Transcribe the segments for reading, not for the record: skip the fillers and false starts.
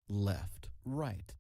left, right.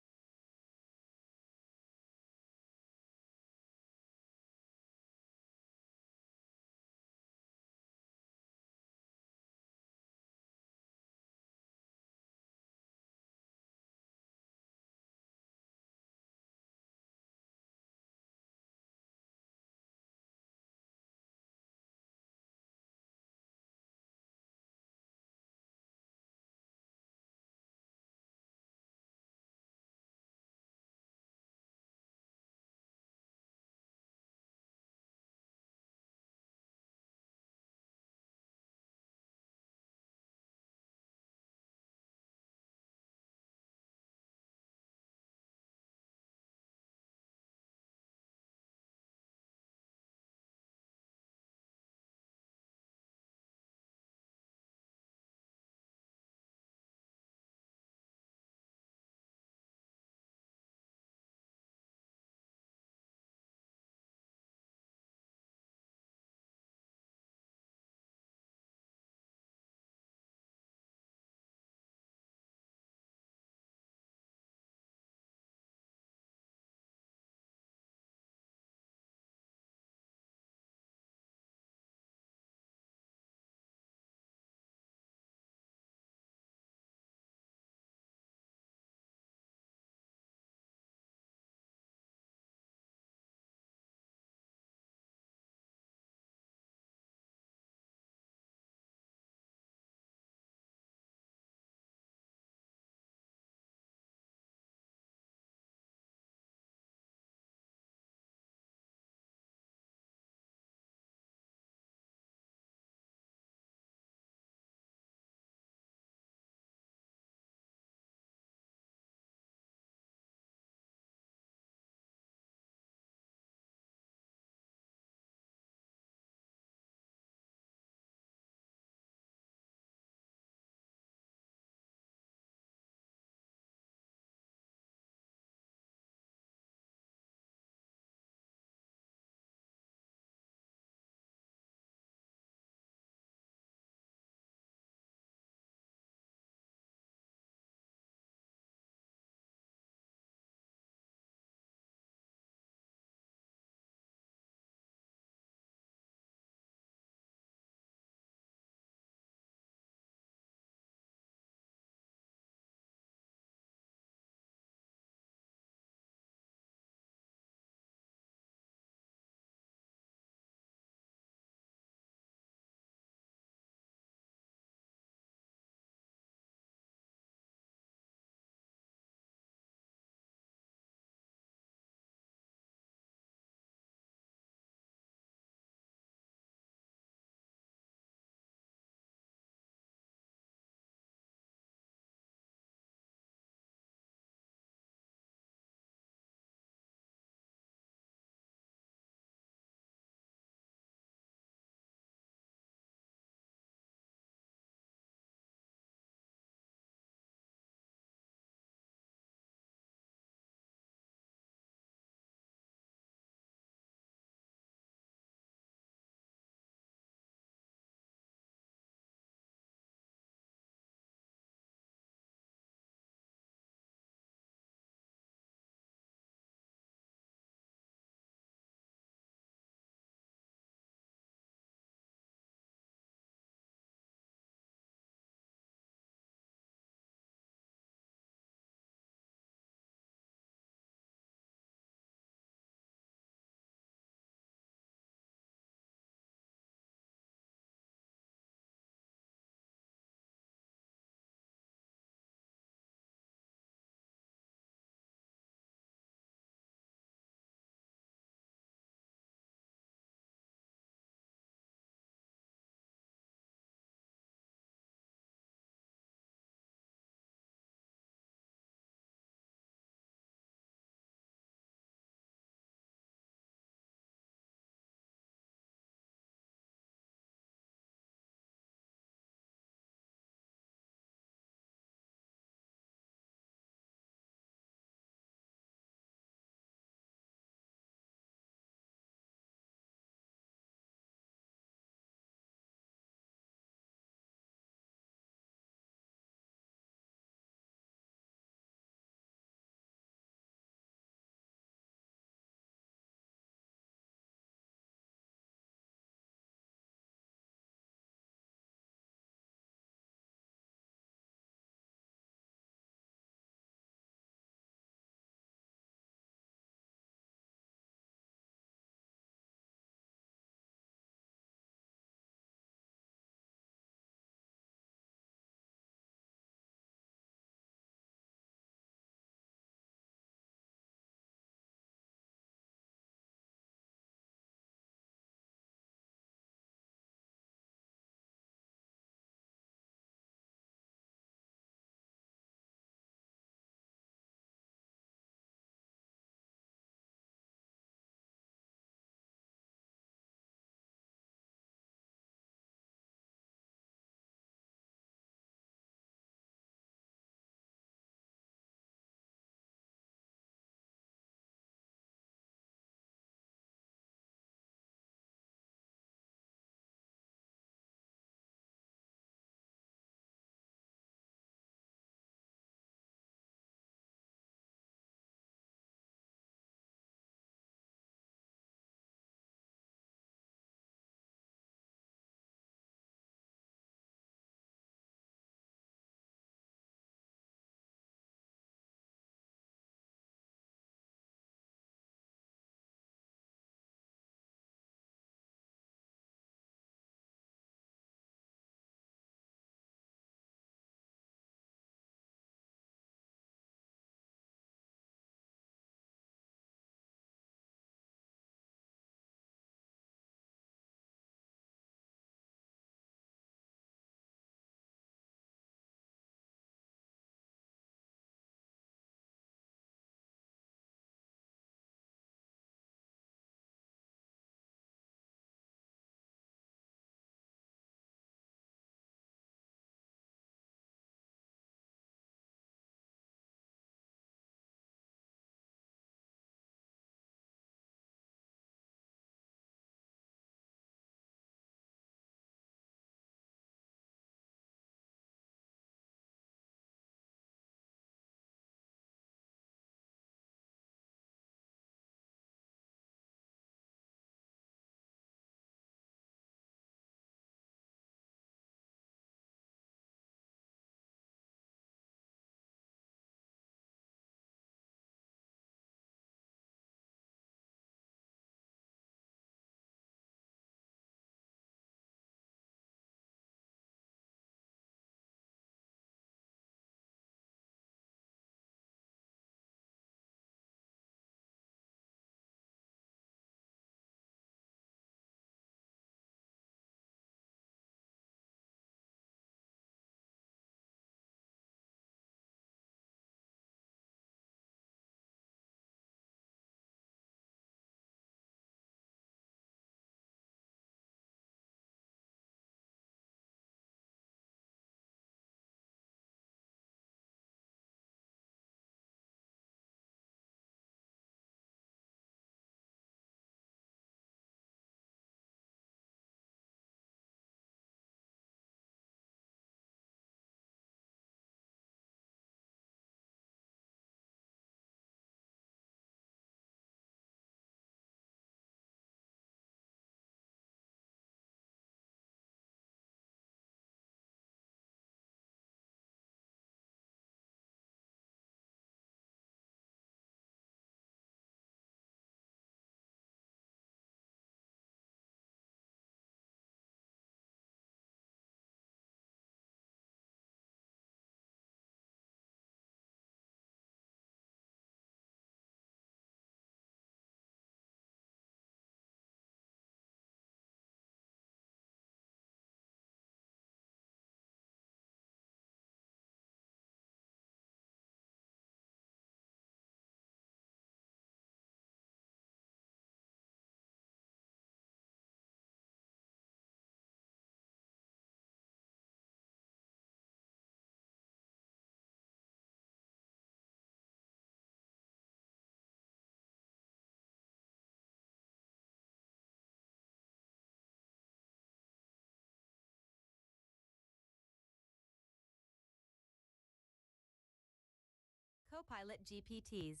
Copilot GPTs.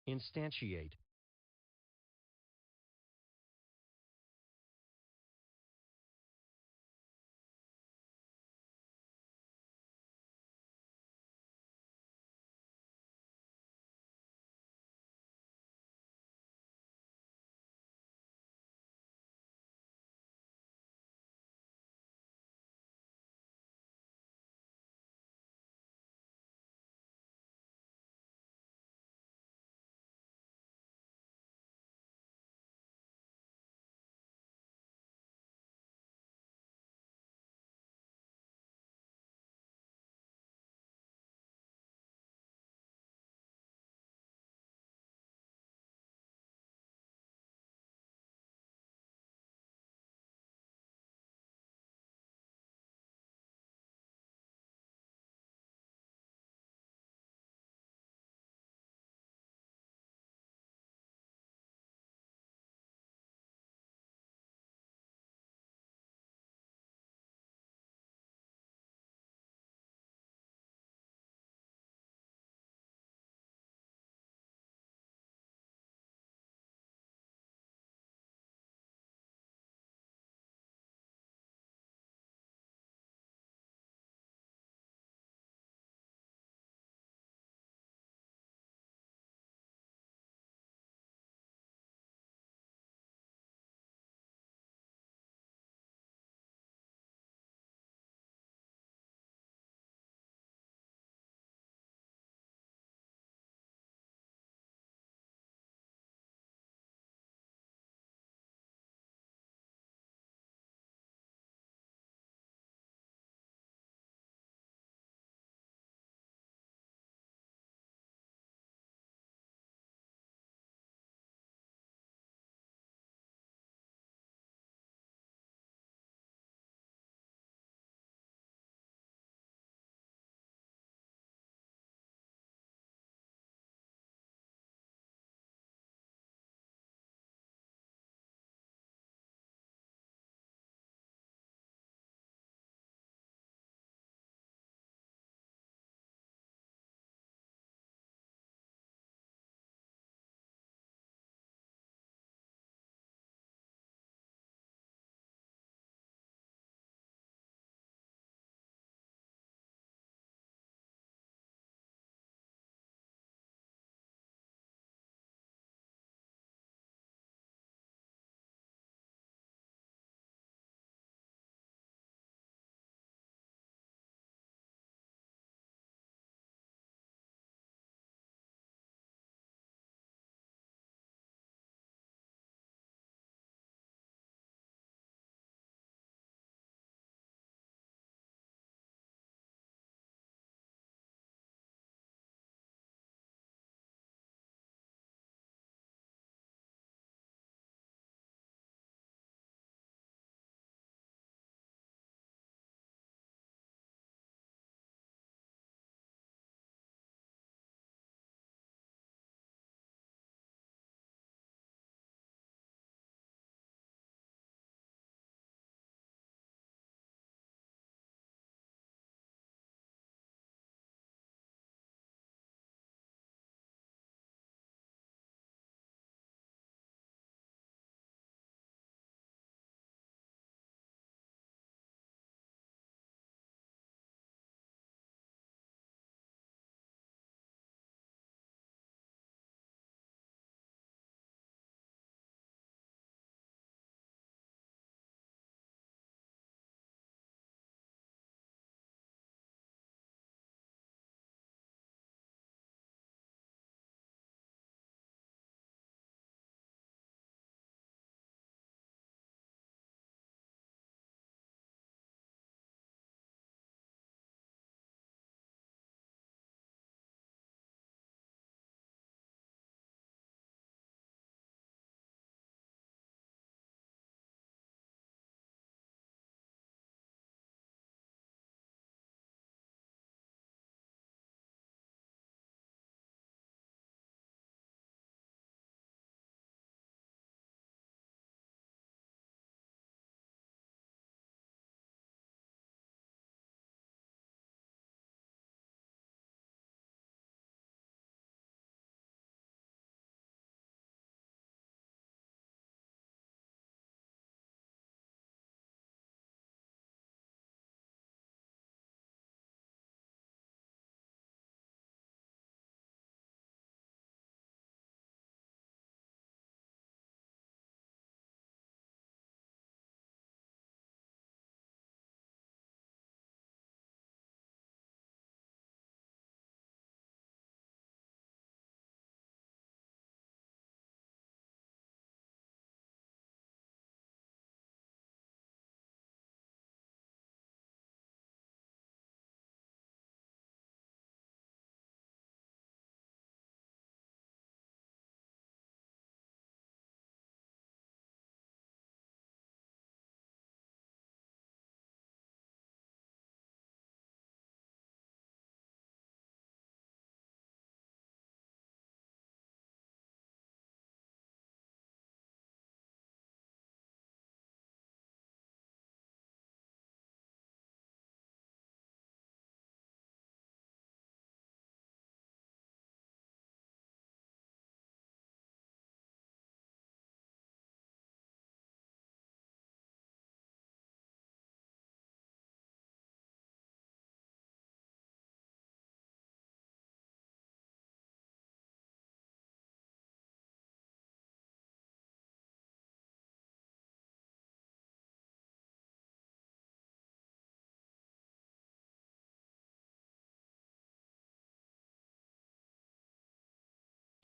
Instantiate.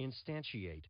Instantiate.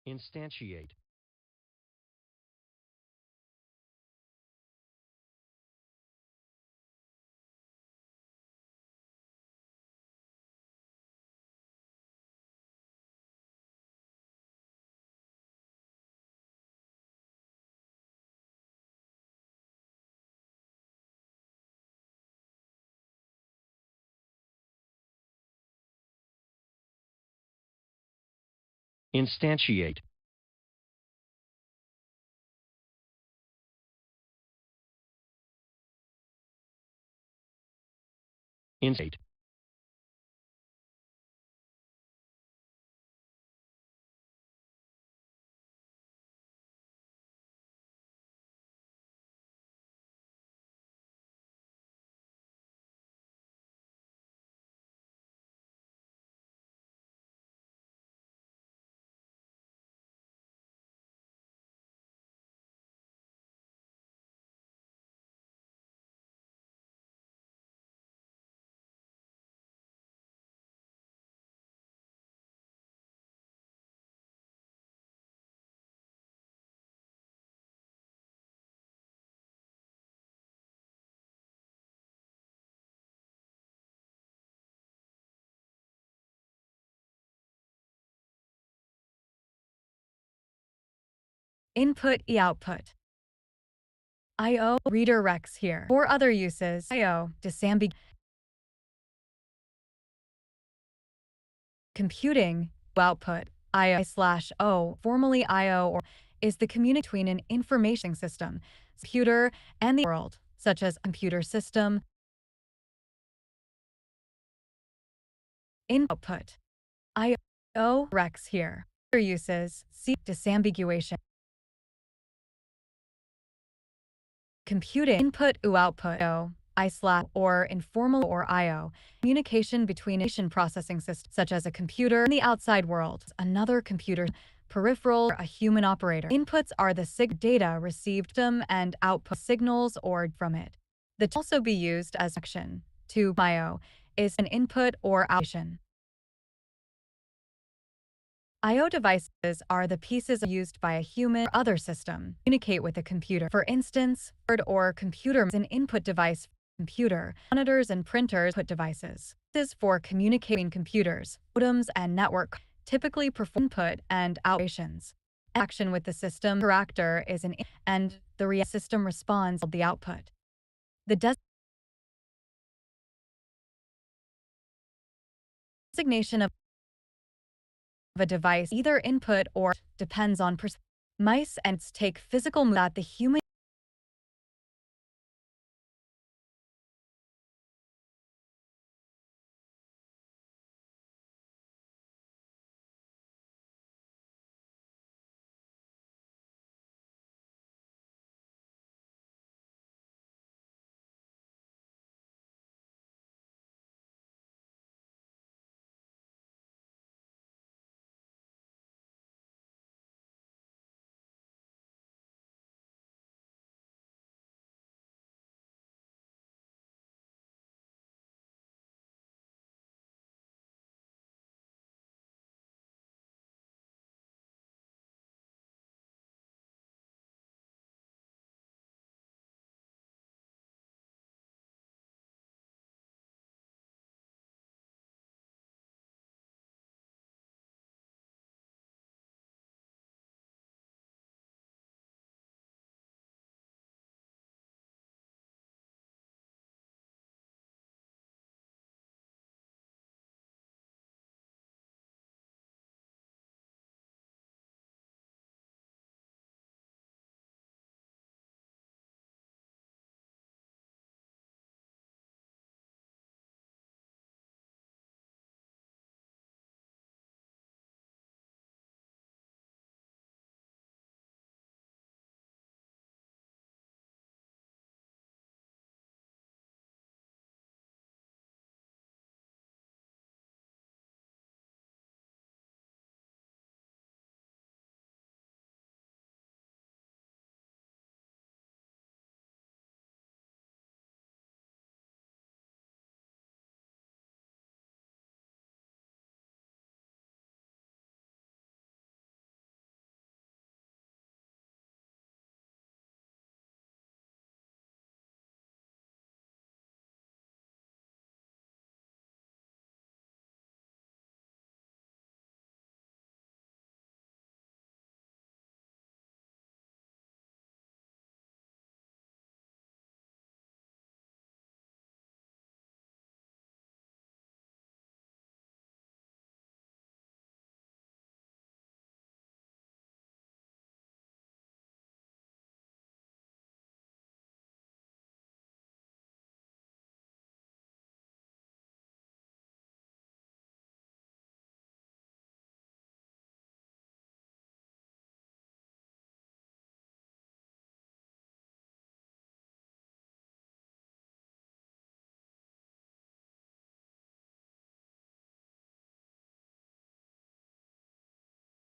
Instantiate. Instantiate. Instate. Input e output. I/O reader recs here. For other uses, I/O disambiguation. Computing output. I/O, formerly I/O, or is the communication between an information system, computer, and the world, such as a computer system. In output. I/O recs here. Other uses, see disambiguation. Computing input u output or informal or I/O communication between a processing system such as a computer and the outside world, another computer peripheral, a human operator. Inputs are the data received from and output signals or from it. The also be used as action to I/O is an input or output. I/O devices are the pieces used by a human or other system to communicate with a computer. For instance, Word or computer is an input device for a computer. Monitors and printers input devices. This is for communicating computers. Modems and network typically perform input and operations. Action with the system interactor is an input, and the system responds to the output. The designation of a device either input or depends on mice and take physical moves that the human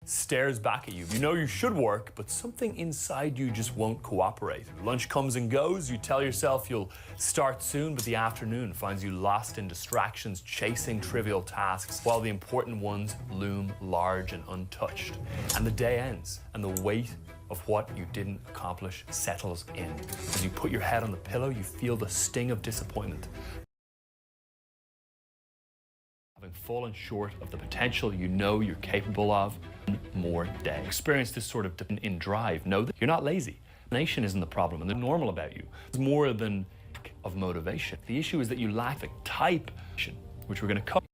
stares back at you. You know you should work, but something inside you just won't cooperate. Lunch comes and goes, you tell yourself you'll start soon, but the afternoon finds you lost in distractions, chasing trivial tasks, while the important ones loom large and untouched. And the day ends, and the weight of what you didn't accomplish settles in. As you put your head on the pillow, you feel the sting of disappointment. having fallen short of the potential you know you're capable of, one more day. Experience this sort of in drive. Know that you're not lazy. Nation isn't the problem, and they're normal about you. It's more than of motivation. The issue is that you lack the type, which we're going to cover.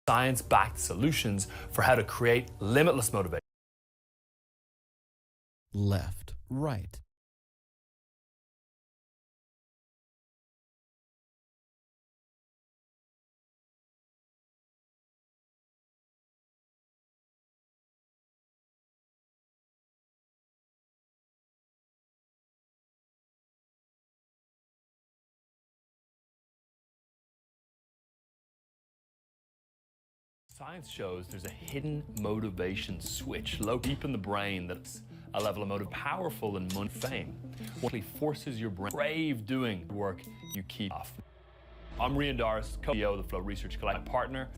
Science-backed solutions for how to create limitless motivation. Left, right. Science shows there's a hidden motivation switch low deep in the brain that's a level of motive powerful than money, fame. What forces your brain crave doing work you keep off. I'm Rian Doris, co-CEO of the Flow Research Collective, my partner.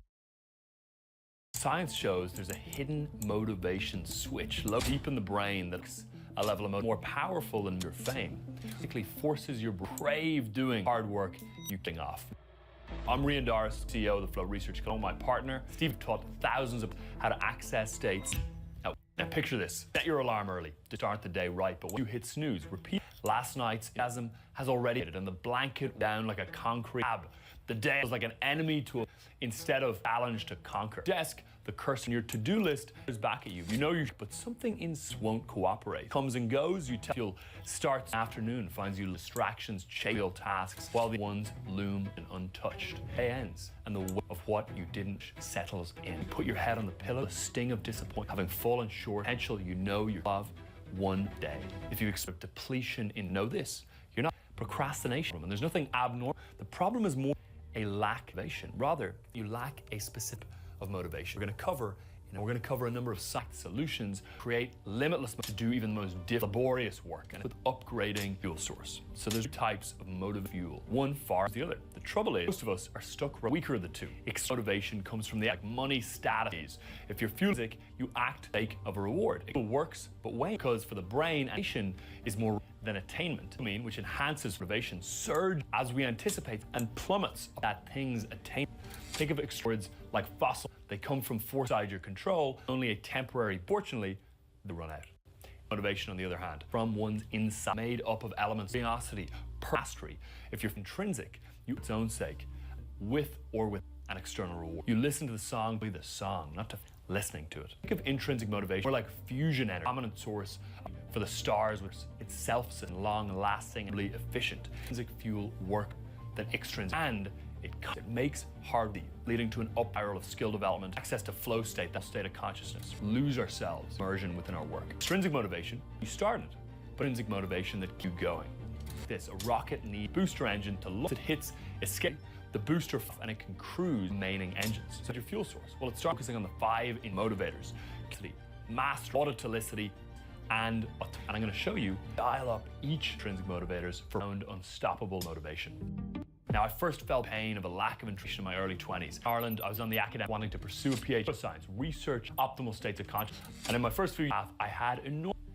Science shows there's a hidden motivation switch low deep in the brain that's a level of motive more powerful than your fame. Basically forces your brain crave doing hard work you keep off. I'm Rian Doris, CEO of the Flow Research Collective. My partner, Steve, taught thousands of how to access states. Now picture this. Set your alarm early to start the day right, but when you hit snooze, repeat. Last night's orgasm has already hit, and the blanket down like a concrete slab. The day was like an enemy to instead of challenge to conquer. Desk, the cursor on your to-do list is back at you. You know but something in won't cooperate. Comes and goes, you'll start this afternoon, finds you distractions, trivial tasks, while the ones loom and untouched. Day ends, and the weight of what you didn't settles in. You put your head on the pillow, the sting of disappointment, having fallen short, potential you know you love one day. If you expect depletion in know this, you're not procrastination, and there's nothing abnormal. The problem is more a lack of motivation. Rather, you lack a specific of motivation. We're going to cover a number of solutions, create limitless to do even the most laborious work, and with upgrading fuel source. So there's two types of motive fuel. One far as the other. The trouble is, most of us are stuck weaker of the two. Motivation comes from the money status. If you're fuel sick, you act sake of a reward. It works, but when because for the brain, action is more than attainment, which enhances motivation, surge as we anticipate and plummets that things attain. Think of words like fossil. They come from outside your control, only a temporary, fortunately, they run out. Motivation, on the other hand, from one's inside, made up of elements, curiosity, mastery. If you're intrinsic, you its own sake, with or with an external reward. You listen to the song, not to listening to it. Think of intrinsic motivation more like fusion energy, dominant source for the stars, which it's self-sustaining, long-lasting, and really efficient. Intrinsic fuel work than extrinsic, and it makes hard, leading to an up spiral of skill development, access to flow state, that state of consciousness, lose ourselves, immersion within our work. Extrinsic motivation, you started, but intrinsic motivation that keeps you going. This, a rocket needs booster engine to look, it hits escape, the booster, and it can cruise remaining engines. So your fuel source, well, it starts focusing on the 5 in motivators, master, volatility, and I'm going to show you, dial up each intrinsic motivators for unstoppable motivation. Now, I first felt pain of a lack of nutrition in my early 20s. In Ireland, I was on the academic wanting to pursue a PhD in science, research optimal states of consciousness. And in my first few years, I had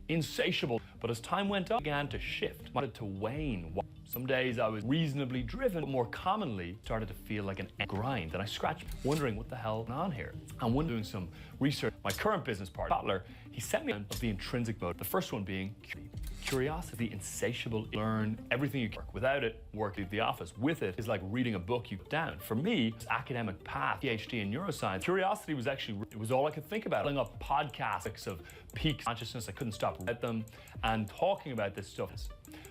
insatiable, but as time went on, I began to shift, wanted to wane. Some days I was reasonably driven, but more commonly started to feel like an grind. And I scratched, wondering what the hell went on here. And when doing some research, my current business partner, Butler, he sent me of the intrinsic mode. The first one being curiosity, insatiable, learn everything you can. Without it, leave the office. With it is like reading a book you put down. For me, this academic path, PhD in neuroscience, curiosity was actually, it was all I could think about. Pulling up podcasts of peak consciousness, I couldn't stop reading them and talking about this stuff.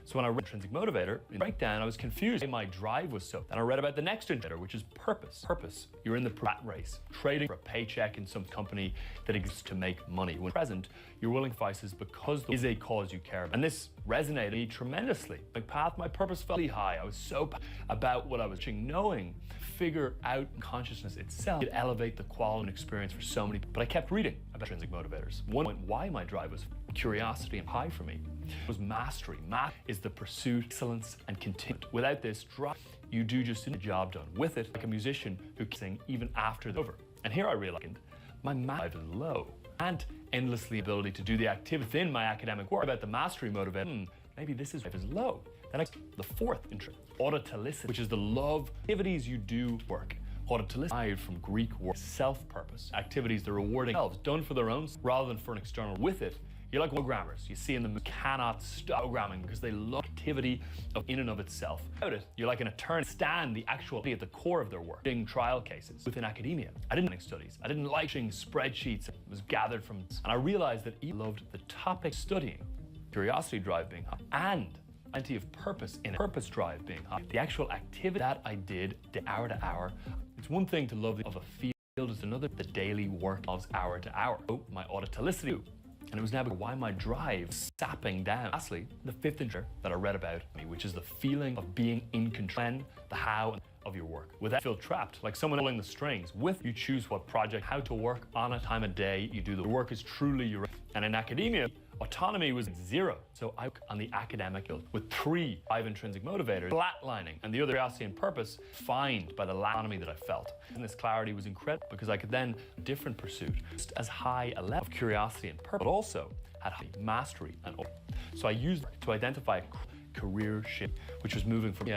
So when I read Intrinsic Motivator, in breakdown, I was confused. My drive was so. Then I read about the next indicator, which is purpose. Purpose. You're in the rat race, trading for a paycheck in some company that exists to make money. When present, you're willing to sacrifices because there is a cause you care about. And this resonated me tremendously. My path, my purpose felt really high. I was so about what I was doing, knowing, figure out consciousness itself could elevate the quality and experience for so many people. But I kept reading about intrinsic motivators. One point why my drive was curiosity and high for me was mastery. Mastery is the pursuit, excellence, and content. Without this drive, you do just the job done. With it, like a musician who can sing even after it's over. And here I realized my drive is low and endlessly ability to do the activity within my academic work about the mastery motivator. maybe this is low. Then the fourth intrinsic, autotelicity, which is the love activities you do work. Autotelicity derived from Greek word self-purpose, activities that are rewarding themselves, done for their own rather than for an external. With it, you're like programmers. You see in them who cannot stop programming because they love activity in and of itself. Without it, you're like an attorney, stand the actual at the core of their work, in trial cases. Within academia, I didn't like studies. I didn't like spreadsheets. It was gathered from, and I realized that I loved the topic studying, curiosity drive being high, and plenty of purpose in it, purpose drive being high. The actual activity that I did hour to hour. It's one thing to love of a field, it's another the daily work of hour to hour. So my autotelicity. And it was now why my drive sapping down. Lastly, the fifth intrinsic that I read about me, which is the feeling of being in control, the how of your work. Without feel trapped, like someone pulling the strings. With you choose what project, how to work on a time of day you do the work is truly your. And in academia, autonomy was zero. So I on the academic field with 5 intrinsic motivators, flatlining, and the other curiosity and purpose defined by the autonomy that I felt. And this clarity was incredible because I could then different pursuit, just as high a level of curiosity and purpose, but also had high mastery and so I used it to identify a career shift, which was moving from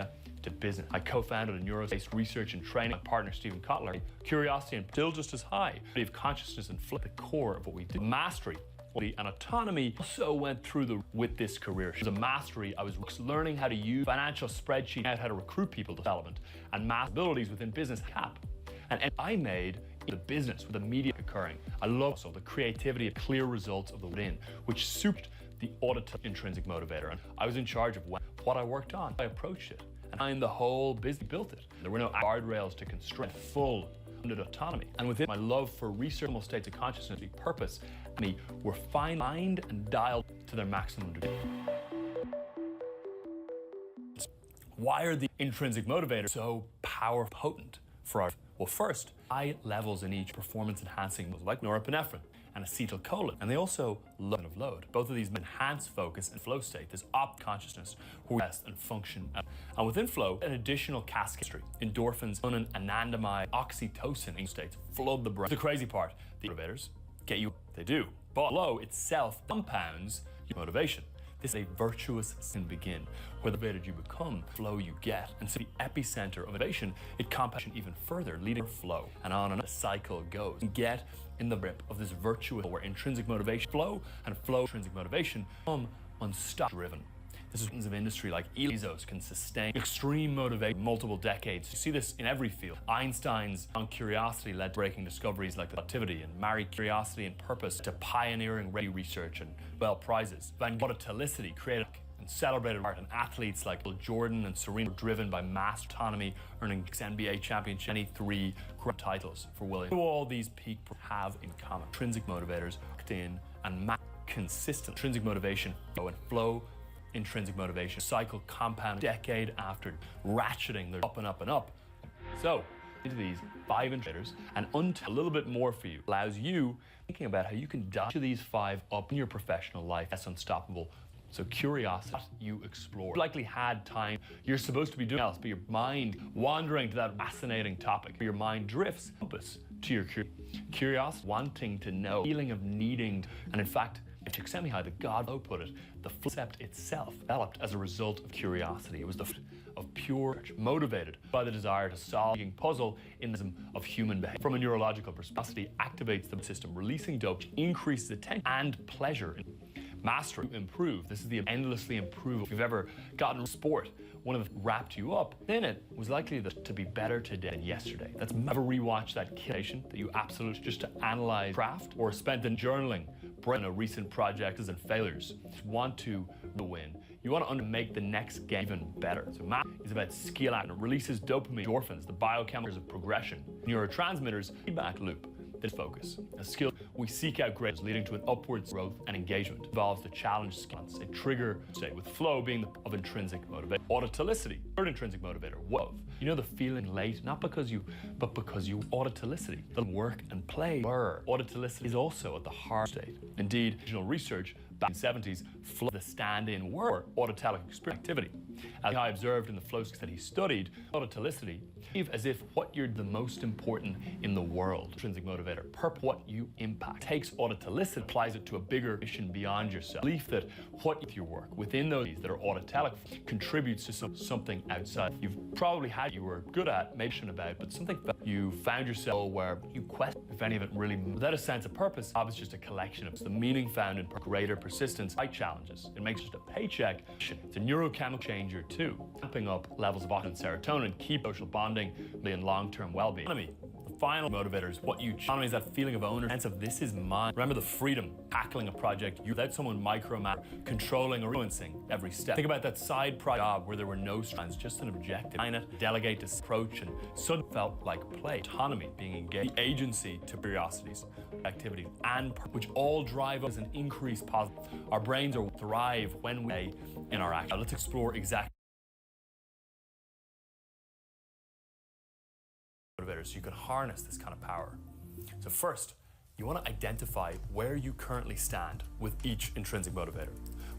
to business. I co-founded a neuroscience research and training. My partner Stephen Kotler. Curiosity and still just as high. Of consciousness and flip the core of what we do. Mastery. And autonomy also went through with this career. It was a mastery. I was learning how to use financial spreadsheets, how to recruit people to development, and mass abilities within business cap. And I made the business with immediate occurring. I love also the creativity of clear results of the within, which suited the intrinsic motivator. And I was in charge of what I worked on. I approached it, and I in the whole business built it. There were no guardrails to constrain full autonomy. And within my love for research, states of consciousness, purpose, me were fine and dialed to their maximum degree. Why are the intrinsic motivators so powerful, potent for our? Well, first, high levels in each performance enhancing like norepinephrine and acetylcholine, and they also load. Both of these enhance focus and flow state. This consciousness, where we rest and function. And within flow, an additional cascade, endorphins, anandamide, oxytocin in states flood the brain. The crazy part, the motivators get you, they do. But flow itself compounds your motivation. This is a virtuous can begin. Where the motivated you become, flow you get. And so the epicenter of innovation, it compounds even further, leading to flow. And on and on the cycle goes. You get in the grip of this virtuous where intrinsic motivation, flow intrinsic motivation become unstoppable driven. This is of industry like Bezos can sustain extreme motivation multiple decades. You see this in every field. Einstein's on curiosity led to breaking discoveries like relativity, and Marie curiosity and purpose to pioneering research and Nobel prizes. Van autotelicity created and celebrated art, and athletes like Jordan and Serena were driven by mass autonomy, earning NBA championship, 23 titles for Williams. What do all these peak have in common? Intrinsic motivators locked in and consistent intrinsic motivation flow intrinsic motivation cycle compound decade after ratcheting their up and up and up. So into these 5 indicators and a little bit more for you allows you thinking about how you can dial to these 5 up in your professional life. That's unstoppable. So curiosity, you explore. You likely had time. You're supposed to be doing else, but your mind wandering to that fascinating topic. Your mind drifts to your curiosity, wanting to know, feeling of needing, and in fact, to accept me how the God put it, the concept itself developed as a result of curiosity. It was the of pure, motivated by the desire to solve a puzzle in the of human behavior. From a neurological perspective, activates the system, releasing dopamine, increases attention and pleasure. Mastery, improve. This is the endlessly improve. If you've ever gotten sport, one of them wrapped you up, then it was likely to be better today than yesterday. That's never rewatch that kitchen that you absolutely just to analyze craft or spent in journaling, brain a recent projects and failures. You want to win. You want to make the next game even better. So math is about skill out and it releases dopamine, endorphins, the biochemicals of progression, neurotransmitters, feedback loop. This focus, a skill we seek out grades leading to an upwards growth and engagement. Involves the challenge skills, a trigger state with flow being of intrinsic motivation. Autotelicity, third intrinsic motivator, you know the feeling late, not because you, but because you autotelicity, the work and play. Autotelicity is also at the heart state. Indeed, original research back in the 70s, the stand-in word autotelic experience activity. As I observed in the flows that he studied, autotelicity, as if what you're the most important in the world. Intrinsic motivator, what you impact. Takes autotelicity, applies it to a bigger mission beyond yourself. Belief that what your work within those that are autotelic contributes to something outside. You've probably had you were good at, maybe about, but something that you found yourself where you question if any of it really, without a sense of purpose, job is just a collection of the meaning found in greater persistence, high challenges. It makes just a paycheck. It's a neurochemical changer too, ramping up levels of oxytocin, serotonin, keep social bonding, and long-term well-being. The final motivator is what you autonomy is that feeling of ownership, sense of this is mine. Remember the freedom, tackling a project without someone micromanaging, controlling or influencing every step. Think about that side project job where there were no strands, just an objective. Delegate this approach and suddenly felt like play. Autonomy, being engaged, the agency to curiosities, activities, and which all drive us an increased positive. Our brains are thrive when we in our action. Now let's explore exactly motivators so you can harness this kind of power. So first, you want to identify where you currently stand with each intrinsic motivator.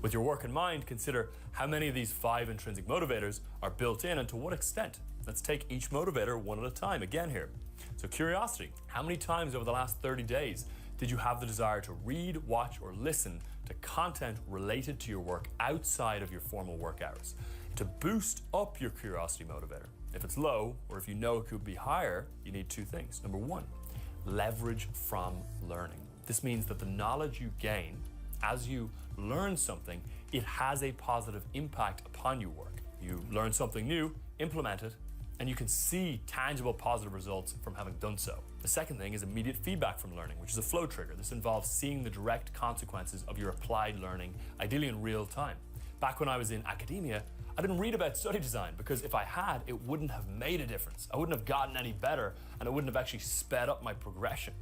With your work in mind, consider how many of these 5 intrinsic motivators are built in and to what extent. Let's take each motivator one at a time again here. So curiosity, how many times over the last 30 days did you have the desire to read, watch, or listen to content related to your work outside of your formal work hours? To boost up your curiosity motivator, if it's low, or if you know it could be higher, you need 2 things. Number 1, leverage from learning. This means that the knowledge you gain as you learn something, it has a positive impact upon your work. You learn something new, implement it, and you can see tangible positive results from having done so. The second thing is immediate feedback from learning, which is a flow trigger. This involves seeing the direct consequences of your applied learning, ideally in real time. Back when I was in academia, I didn't read about study design because if I had, it wouldn't have made a difference. I wouldn't have gotten any better and it wouldn't have actually sped up my progression.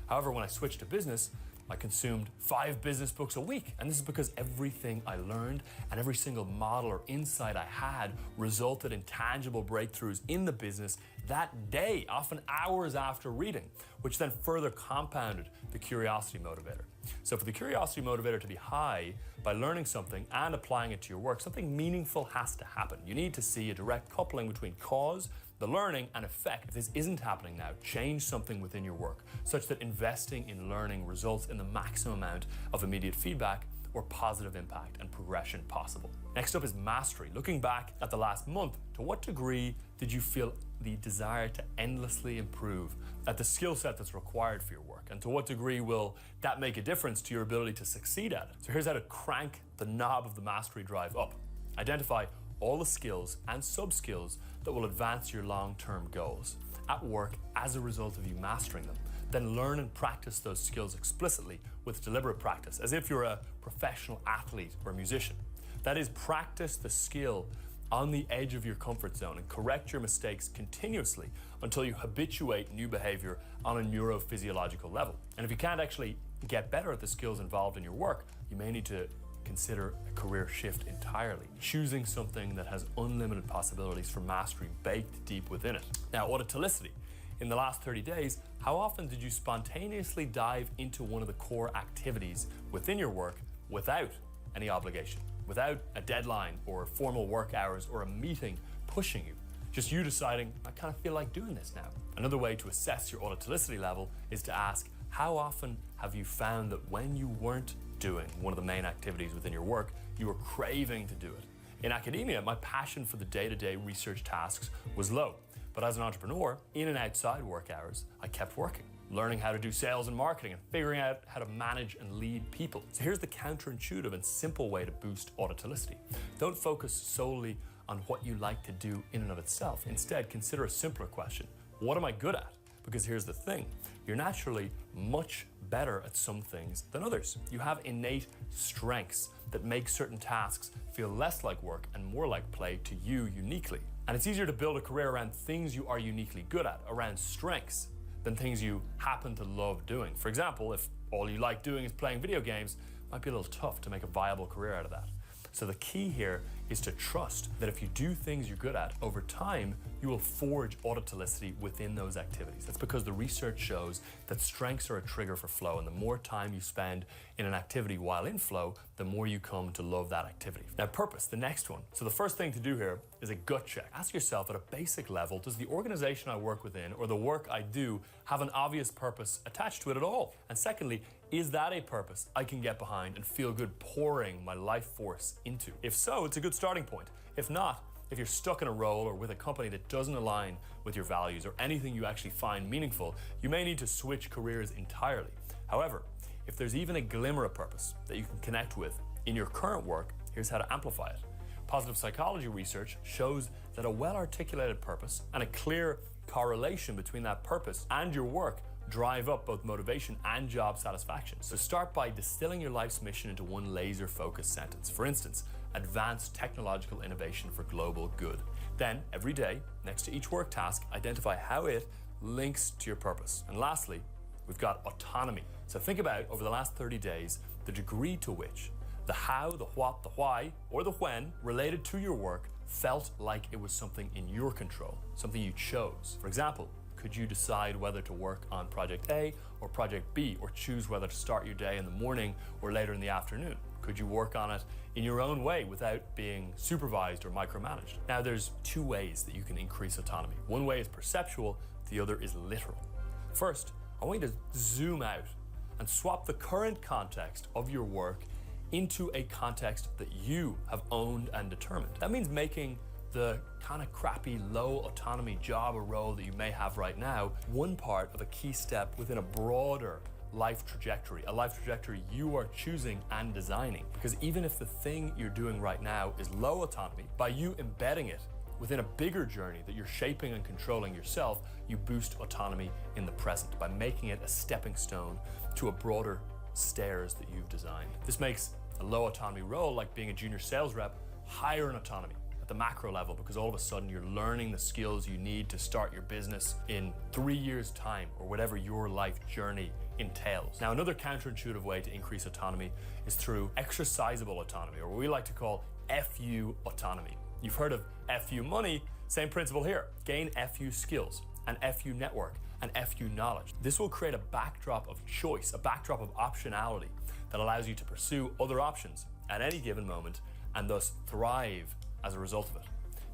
However, when I switched to business, I consumed 5 business books a week. And this is because everything I learned and every single model or insight I had resulted in tangible breakthroughs in the business that day, often hours after reading, which then further compounded the curiosity motivator. So for the curiosity motivator to be high, by learning something and applying it to your work, something meaningful has to happen. You need to see a direct coupling between cause, the learning, and effect. If this isn't happening now, change something within your work, such that investing in learning results in the maximum amount of immediate feedback or positive impact and progression possible. Next up is mastery. Looking back at the last month, to what degree did you feel the desire to endlessly improve at the skill set that's required for your work? And to what degree will that make a difference to your ability to succeed at it? So here's how to crank the knob of the mastery drive up. Identify all the skills and sub-skills that will advance your long-term goals at work as a result of you mastering them. Then learn and practice those skills explicitly with deliberate practice, as if you're a professional athlete or musician. That is, practice the skill on the edge of your comfort zone and correct your mistakes continuously until you habituate new behavior on a neurophysiological level. And if you can't actually get better at the skills involved in your work, you may need to consider a career shift entirely, choosing something that has unlimited possibilities for mastery baked deep within it. Now, autotelicity. In the last 30 days, how often did you spontaneously dive into one of the core activities within your work without any obligation, without a deadline or formal work hours or a meeting pushing you? Just you deciding, I kind of feel like doing this now. Another way to assess your autotelicity level is to ask, how often have you found that when you weren't doing one of the main activities within your work, you were craving to do it? In academia, my passion for the day-to-day research tasks was low. But as an entrepreneur, in and outside work hours, I kept working, learning how to do sales and marketing and figuring out how to manage and lead people. So here's the counterintuitive and simple way to boost autotelicity. Don't focus solely on what you like to do in and of itself. Instead, consider a simpler question. What am I good at? Because here's the thing, you're naturally much better at some things than others. You have innate strengths that make certain tasks feel less like work and more like play to you uniquely. And it's easier to build a career around things you are uniquely good at, around strengths, than things you happen to love doing. For example, if all you like doing is playing video games, it might be a little tough to make a viable career out of that. So the key here is to trust that if you do things you're good at, over time, you will forge automaticity within those activities. That's because the research shows that strengths are a trigger for flow, and the more time you spend in an activity while in flow, the more you come to love that activity. Now, purpose, the next one. So the first thing to do here is a gut check. Ask yourself at a basic level, does the organization I work within or the work I do have an obvious purpose attached to it at all? And secondly, is that a purpose I can get behind and feel good pouring my life force into? If so, it's a good starting point. If not, if you're stuck in a role or with a company that doesn't align with your values or anything you actually find meaningful, you may need to switch careers entirely. However, if there's even a glimmer of purpose that you can connect with in your current work, here's how to amplify it. Positive psychology research shows that a well-articulated purpose and a clear correlation between that purpose and your work drive up both motivation and job satisfaction. So start by distilling your life's mission into one laser-focused sentence. For instance, advanced technological innovation for global good. Then, every day, next to each work task, identify how it links to your purpose. And lastly, we've got autonomy. So think about, over the last 30 days, the degree to which the how, the what, the why, or the when related to your work felt like it was something in your control, something you chose. For example, could you decide whether to work on project A or project B, or choose whether to start your day in the morning or later in the afternoon? Could you work on it in your own way without being supervised or micromanaged? Now, there's two ways that you can increase autonomy. One way is perceptual, the other is literal. First, I want you to zoom out and swap the current context of your work into a context that you have owned and determined. That means making the kind of crappy, low autonomy job or role that you may have right now one part of a key step within a broader life trajectory, a life trajectory you are choosing and designing. Because even if the thing you're doing right now is low autonomy, by you embedding it within a bigger journey that you're shaping and controlling yourself, you boost autonomy in the present by making it a stepping stone to a broader stairs that you've designed. This makes a low autonomy role, like being a junior sales rep, higher in autonomy at the macro level, because all of a sudden you're learning the skills you need to start your business in 3 years' time, or whatever your life journey entails. Now, another counterintuitive way to increase autonomy is through exercisable autonomy, or what we like to call FU autonomy. You've heard of FU money, same principle here. Gain FU skills, and FU network, and FU knowledge. This will create a backdrop of choice, a backdrop of optionality that allows you to pursue other options at any given moment and thus thrive as a result of it.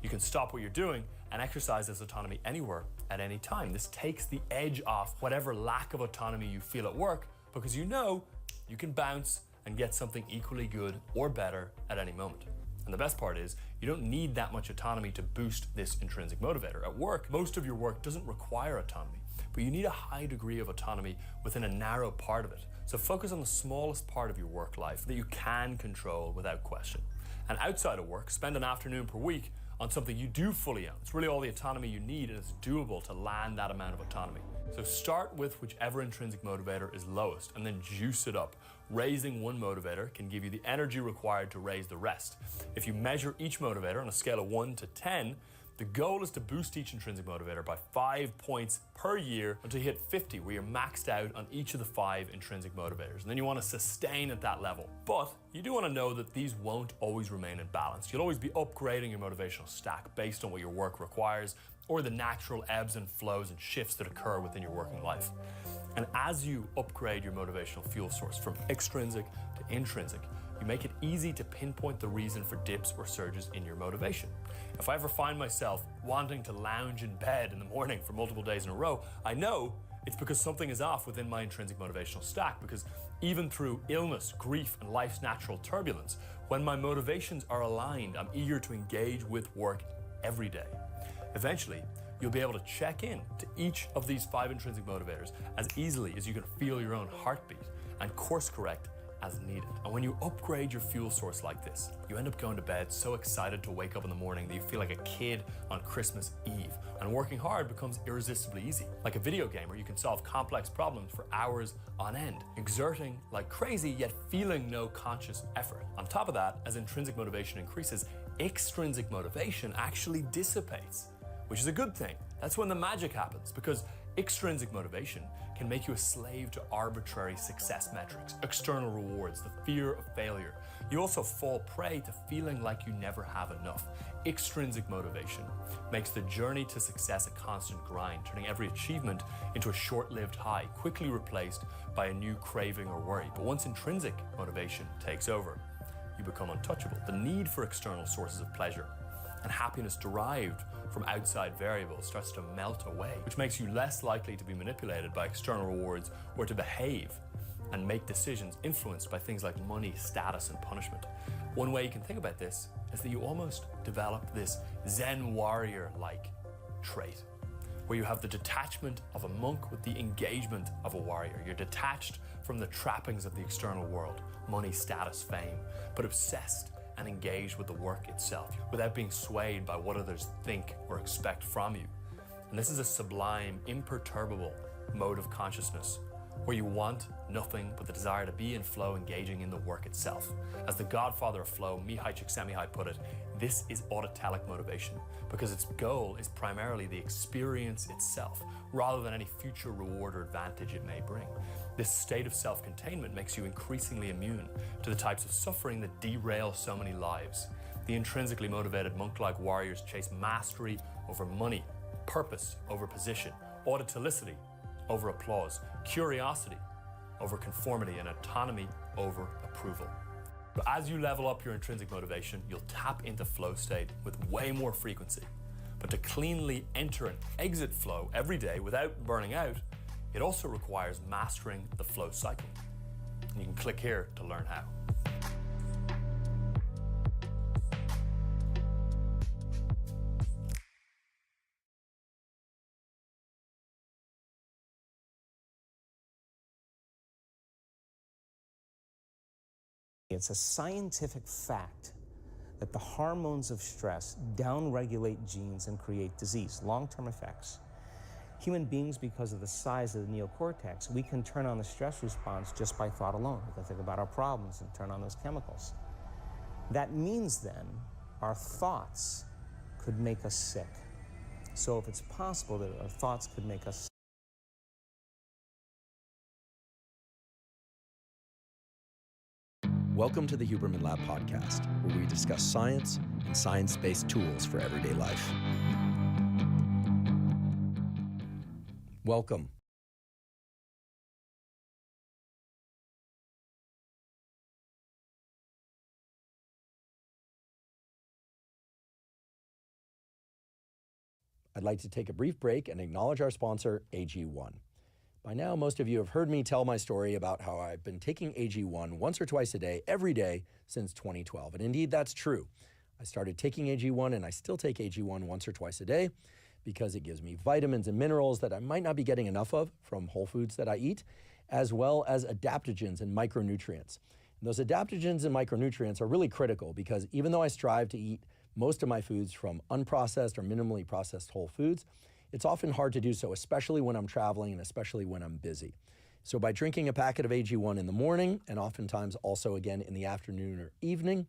You can stop what you're doing and exercise this autonomy anywhere at any time. This takes the edge off whatever lack of autonomy you feel at work, because you know you can bounce and get something equally good or better at any moment. And the best part is, you don't need that much autonomy to boost this intrinsic motivator. At work, most of your work doesn't require autonomy, but you need a high degree of autonomy within a narrow part of it. So focus on the smallest part of your work life that you can control without question. And outside of work, spend an afternoon per week on something you do fully own. It's really all the autonomy you need, and it's doable to land that amount of autonomy. So start with whichever intrinsic motivator is lowest and then juice it up. Raising one motivator can give you the energy required to raise the rest. If you measure each motivator on a scale of 1 to 10, the goal is to boost each intrinsic motivator by 5 points per year until you hit 50, where you're maxed out on each of the 5 intrinsic motivators. And then you want to sustain at that level. But you do want to know that these won't always remain in balance. You'll always be upgrading your motivational stack based on what your work requires, or the natural ebbs and flows and shifts that occur within your working life. And as you upgrade your motivational fuel source from extrinsic to intrinsic, you make it easy to pinpoint the reason for dips or surges in your motivation. If I ever find myself wanting to lounge in bed in the morning for multiple days in a row, I know it's because something is off within my intrinsic motivational stack, because even through illness, grief, and life's natural turbulence, when my motivations are aligned, I'm eager to engage with work every day. Eventually, you'll be able to check in to each of these 5 intrinsic motivators as easily as you can feel your own heartbeat, and course correct as needed. And when you upgrade your fuel source like this, you end up going to bed so excited to wake up in the morning that you feel like a kid on Christmas Eve. And working hard becomes irresistibly easy. Like a video gamer, you can solve complex problems for hours on end, exerting like crazy, yet feeling no conscious effort. On top of that, as intrinsic motivation increases, extrinsic motivation actually dissipates, which is a good thing. That's when the magic happens, because extrinsic motivation can make you a slave to arbitrary success metrics, external rewards, the fear of failure. You also fall prey to feeling like you never have enough. Extrinsic motivation makes the journey to success a constant grind, turning every achievement into a short-lived high, quickly replaced by a new craving or worry. But once intrinsic motivation takes over, you become untouchable. The need for external sources of pleasure and happiness derived from outside variables starts to melt away, which makes you less likely to be manipulated by external rewards or to behave and make decisions influenced by things like money, status, and punishment. One way you can think about this is that you almost develop this Zen warrior-like trait, where you have the detachment of a monk with the engagement of a warrior. You're detached from the trappings of the external world, money, status, fame, but obsessed and engaged with the work itself, without being swayed by what others think or expect from you. And this is a sublime, imperturbable mode of consciousness, where you want nothing but the desire to be in flow, engaging in the work itself. As the godfather of flow, Mihaly Csikszentmihalyi, put it, this is autotelic motivation, because its goal is primarily the experience itself, rather than any future reward or advantage it may bring. This state of self-containment makes you increasingly immune to the types of suffering that derail so many lives. The intrinsically motivated monk-like warriors chase mastery over money, purpose over position, autotelicity over applause, curiosity over conformity, and autonomy over approval. But as you level up your intrinsic motivation, you'll tap into flow state with way more frequency. But to cleanly enter and exit flow every day without burning out, it also requires mastering the flow cycle. And you can click here to learn how. It's a scientific fact that the hormones of stress downregulate genes and create disease, long-term effects. Human beings, because of the size of the neocortex, we can turn on the stress response just by thought alone. We can think about our problems and turn on those chemicals. That means then our thoughts could make us sick. So if it's possible that our thoughts could make us sick, Welcome to the Huberman Lab podcast, where we discuss science and science-based tools for everyday life. Welcome. I'd like to take a brief break and acknowledge our sponsor, AG1. By now, most of you have heard me tell my story about how I've been taking AG1 once or twice a day, every day, since 2012. And indeed, that's true. I started taking AG1, and I still take AG1 once or twice a day because it gives me vitamins and minerals that I might not be getting enough of from whole foods that I eat, as well as adaptogens and micronutrients. And those adaptogens and micronutrients are really critical because even though I strive to eat most of my foods from unprocessed or minimally processed whole foods, it's often hard to do so, especially when I'm traveling and especially when I'm busy. So by drinking a packet of AG1 in the morning, and oftentimes also again in the afternoon or evening,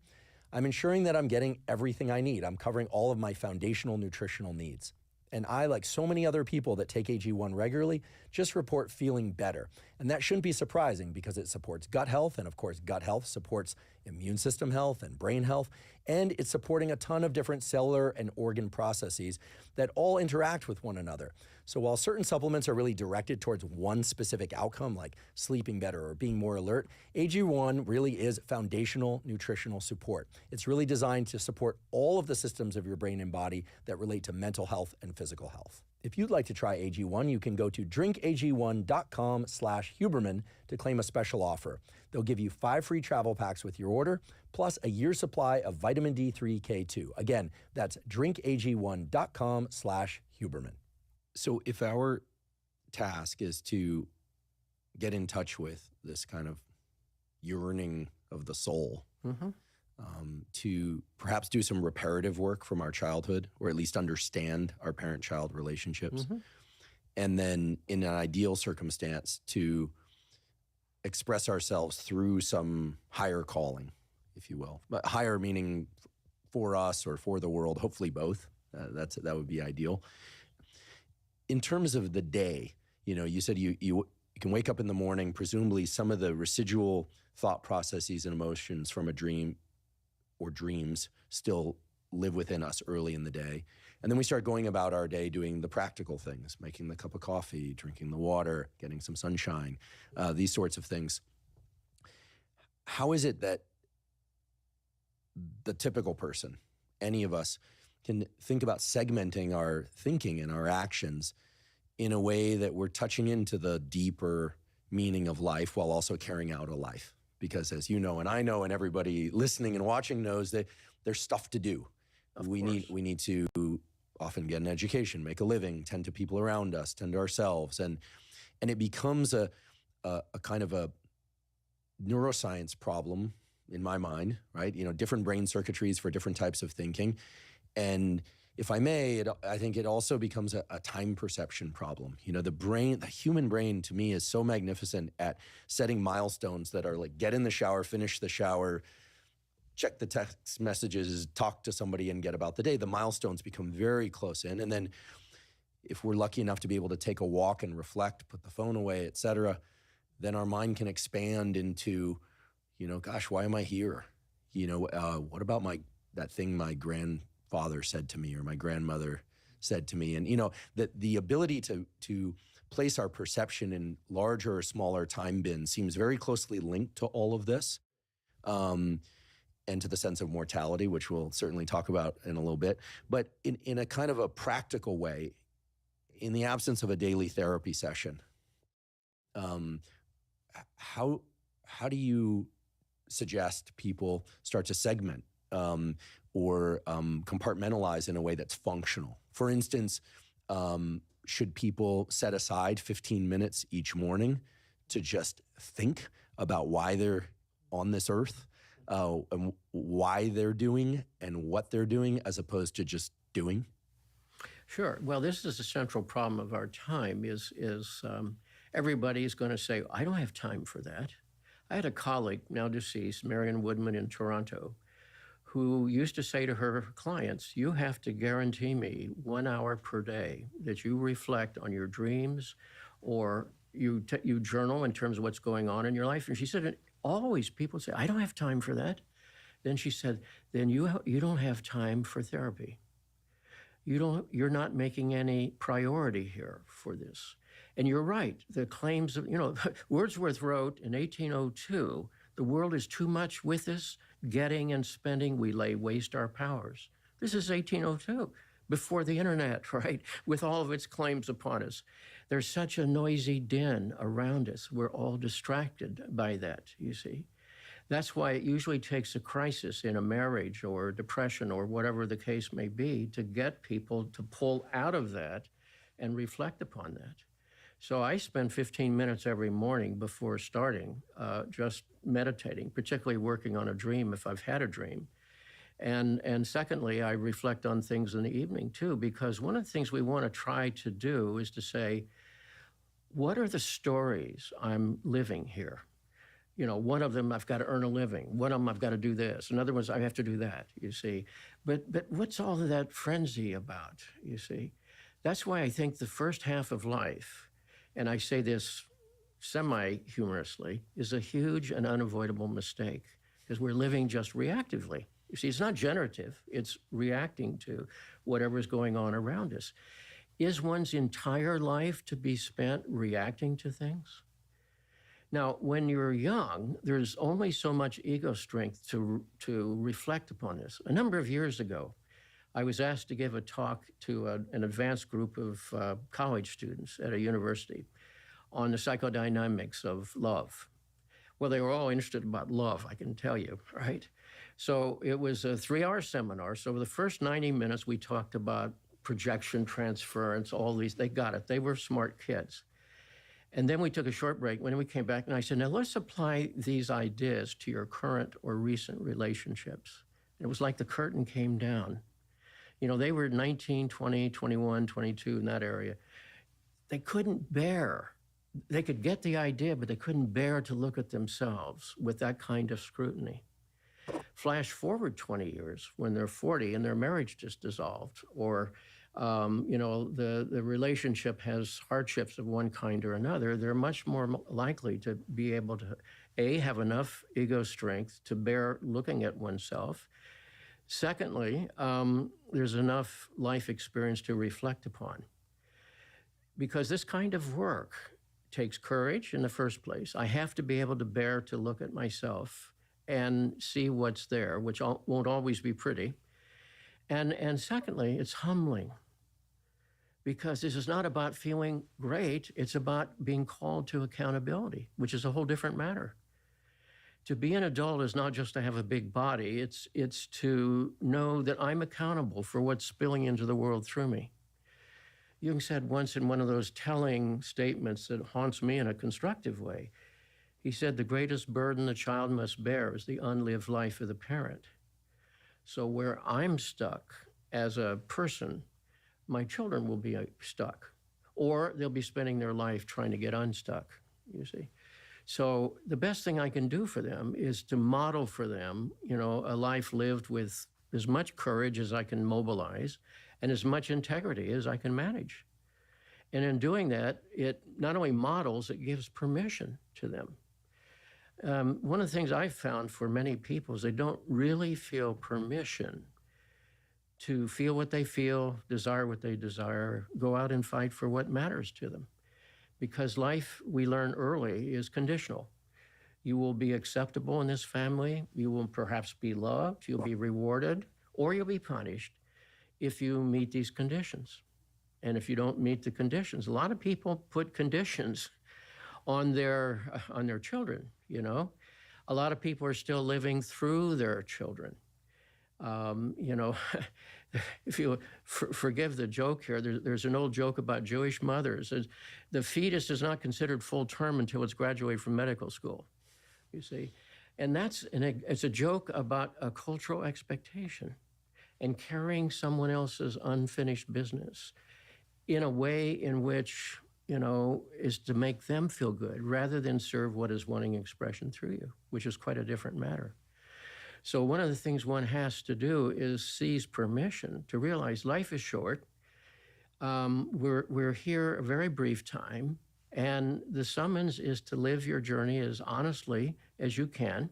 I'm ensuring that I'm getting everything I need. I'm covering all of my foundational nutritional needs. And I, like so many other people that take AG1 regularly, just report feeling better. And that shouldn't be surprising because it supports gut health, and of course gut health supports immune system health and brain health, and it's supporting a ton of different cellular and organ processes that all interact with one another. So while certain supplements are really directed towards one specific outcome, like sleeping better or being more alert, AG1 really is foundational nutritional support. It's really designed to support all of the systems of your brain and body that relate to mental health and physical health. If you'd like to try AG1, you can go to drinkag1.com/Huberman to claim a special offer. They'll give you 5 free travel packs with your order, plus a year's supply of vitamin D3 K2. Again, that's drinkag1.com/Huberman. So if our task is to get in touch with this kind of yearning of the soul, to perhaps do some reparative work from our childhood, or at least understand our parent-child relationships, and then in an ideal circumstance to express ourselves through some higher calling, if you will. But higher meaning for us or for the world, hopefully both. That would be ideal. In terms of the day, you know, you said you You can wake up in the morning, presumably some of the residual thought processes and emotions from a dream or dreams still live within us early in the day. And then we start going about our day doing the practical things, making the cup of coffee, drinking the water, getting some sunshine, these sorts of things. How is it that the typical person, any of us, can think about segmenting our thinking and our actions in a way that we're touching into the deeper meaning of life while also carrying out a life? Because as you know, and I know, and everybody listening and watching knows, that there's stuff to do. We need to often get an education, make a living, tend to people around us, tend to ourselves. And it becomes a kind of a neuroscience problem in my mind, right? You know, different brain circuitries for different types of thinking. And if I may, I think it also becomes a time perception problem. You know, the human brain to me is so magnificent at setting milestones that are like, get in the shower, finish the shower, check the text messages, talk to somebody, and get about the day. The milestones become very close in. And then if we're lucky enough to be able to take a walk and reflect, put the phone away, et cetera, then our mind can expand into, you know, gosh, why am I here? You know, what about that thing my grandfather said to me or my grandmother said to me? And, you know, the ability to place our perception in larger or smaller time bins seems very closely linked to all of this. And to the sense of mortality, which we'll certainly talk about in a little bit. But in a kind of a practical way, in the absence of a daily therapy session, how do you suggest people start to segment or compartmentalize in a way that's functional? For instance, should people set aside 15 minutes each morning to just think about why they're on this earth? And why they're doing and what they're doing, as opposed to just doing? Sure. Well, this is a central problem of our time. Is everybody's going to say, "I don't have time for that." I had a colleague, now deceased, Marion Woodman in Toronto, who used to say to her clients, "You have to guarantee me 1 hour per day that you reflect on your dreams, or you journal in terms of what's going on in your life." And she said, always people say, "I don't have time for that." Then she said, "Then you don't have time for therapy. You're not making any priority here for this." And you're right. The claims of, you know, Wordsworth wrote in 1802, "The world is too much with us, getting and spending, we lay waste our powers." This is 1802, before the internet, right? With all of its claims upon us. There's such a noisy din around us. We're all distracted by that, you see. That's why it usually takes a crisis in a marriage or depression or whatever the case may be to get people to pull out of that and reflect upon that. So I spend 15 minutes every morning before starting, just meditating, particularly working on a dream if I've had a dream. And secondly, I reflect on things in the evening too, because one of the things we want to try to do is to say, what are the stories I'm living here? You know, one of them, I've got to earn a living. One of them, I've got to do this. Another one's, I have to do that, you see. But what's all of that frenzy about, you see? That's why I think the first half of life, and I say this semi-humorously, is a huge and unavoidable mistake, because we're living just reactively. You see, it's not generative, it's reacting to whatever is going on around us. Is one's entire life to be spent reacting to things? Now, when you're young, there's only so much ego strength to reflect upon this. A number of years ago, I was asked to give a talk to an advanced group of college students at a university on the psychodynamics of love. Well, they were all interested about love, I can tell you, right? So it was a 3-hour seminar. So for the first 90 minutes, we talked about projection, transference, all these. They got it. They were smart kids. And then we took a short break. When we came back, and I said, now let's apply these ideas to your current or recent relationships. And it was like the curtain came down. You know, they were 19, 20, 21, 22 in that area. They couldn't bear. They could get the idea, but they couldn't bear to look at themselves with that kind of scrutiny. Flash forward 20 years when they're 40 and their marriage just dissolved, or The relationship has hardships of one kind or another, they're much more likely to be able to, A, have enough ego strength to bear looking at oneself. Secondly, there's enough life experience to reflect upon. Because this kind of work takes courage in the first place. I have to be able to bear to look at myself and see what's there, which won't always be pretty. And secondly, it's humbling. Because this is not about feeling great, it's about being called to accountability, which is a whole different matter. To be an adult is not just to have a big body, it's to know that I'm accountable for what's spilling into the world through me. Jung said once in one of those telling statements that haunts me in a constructive way, he said, the greatest burden the child must bear is the unlived life of the parent. So where I'm stuck as a person, my children will be stuck, or they'll be spending their life trying to get unstuck, you see. So the best thing I can do for them is to model for them, a life lived with as much courage as I can mobilize and as much integrity as I can manage. And in doing that, it not only models, it gives permission to them. One of the things I've found for many people is they don't really feel permission to feel what they feel, desire what they desire, go out and fight for what matters to them. Because life, we learn early, is conditional. You will be acceptable in this family, you will perhaps be loved, you'll be rewarded, or you'll be punished if you meet these conditions. And if you don't meet the conditions, a lot of people put conditions on their children, A lot of people are still living through their children. If you forgive the joke here, there's an old joke about Jewish mothers. The fetus is not considered full term until it's graduated from medical school, you see. And it's a joke about a cultural expectation and carrying someone else's unfinished business in a way in which, is to make them feel good rather than serve what is wanting expression through you, which is quite a different matter. So one of the things one has to do is seize permission to realize life is short. We're here a very brief time, and the summons is to live your journey as honestly as you can.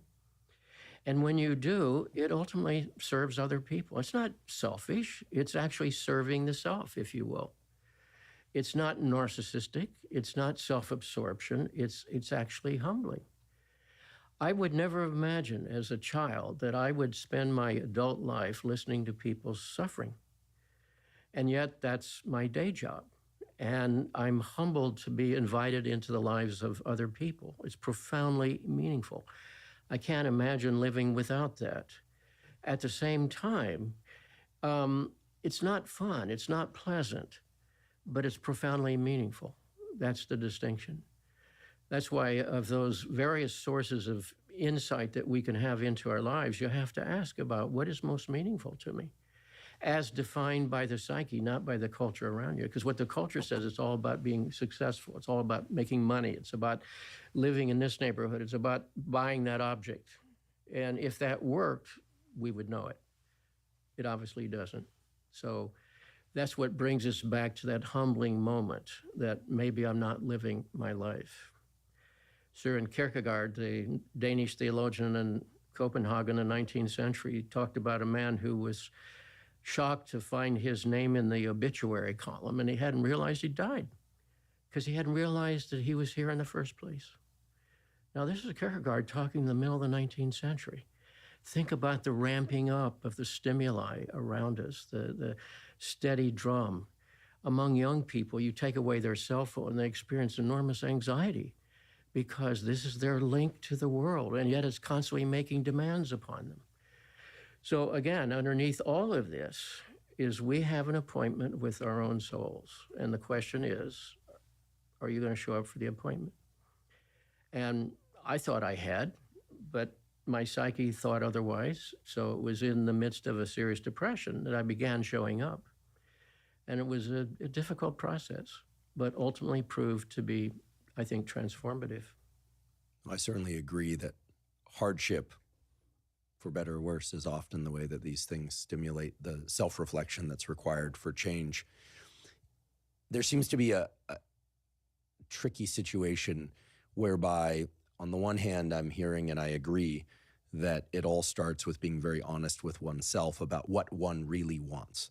And when you do, it ultimately serves other people. It's not selfish. It's actually serving the self, if you will. It's not narcissistic. It's not self-absorption. It's actually humbling. I would never have imagined as a child that I would spend my adult life listening to people's suffering. And yet that's my day job. And I'm humbled to be invited into the lives of other people. It's profoundly meaningful. I can't imagine living without that. At the same time, it's not fun, it's not pleasant, but it's profoundly meaningful. That's the distinction. That's why of those various sources of insight that we can have into our lives, you have to ask about what is most meaningful to me, as defined by the psyche, not by the culture around you. Because what the culture says, it's all about being successful. It's all about making money. It's about living in this neighborhood. It's about buying that object. And if that worked, we would know it. It obviously doesn't. So that's what brings us back to that humbling moment that maybe I'm not living my life. Søren Kierkegaard, the Danish theologian in Copenhagen in the 19th century, talked about a man who was shocked to find his name in the obituary column, and he hadn't realized he died because he hadn't realized that he was here in the first place. Now, this is Kierkegaard talking in the middle of the 19th century. Think about the ramping up of the stimuli around us, the steady drum. Among young people, you take away their cell phone, and they experience enormous anxiety because this is their link to the world, and yet it's constantly making demands upon them. So again, underneath all of this is we have an appointment with our own souls. And the question is, are you going to show up for the appointment? And I thought I had, but my psyche thought otherwise. So it was in the midst of a serious depression that I began showing up. And it was a difficult process, but ultimately proved to be, I think, transformative. I certainly agree that hardship for better or worse, is often the way that these things stimulate the self-reflection that's required for change. There seems to be a tricky situation whereby, on the one hand, I'm hearing, and I agree, that it all starts with being very honest with oneself about what one really wants.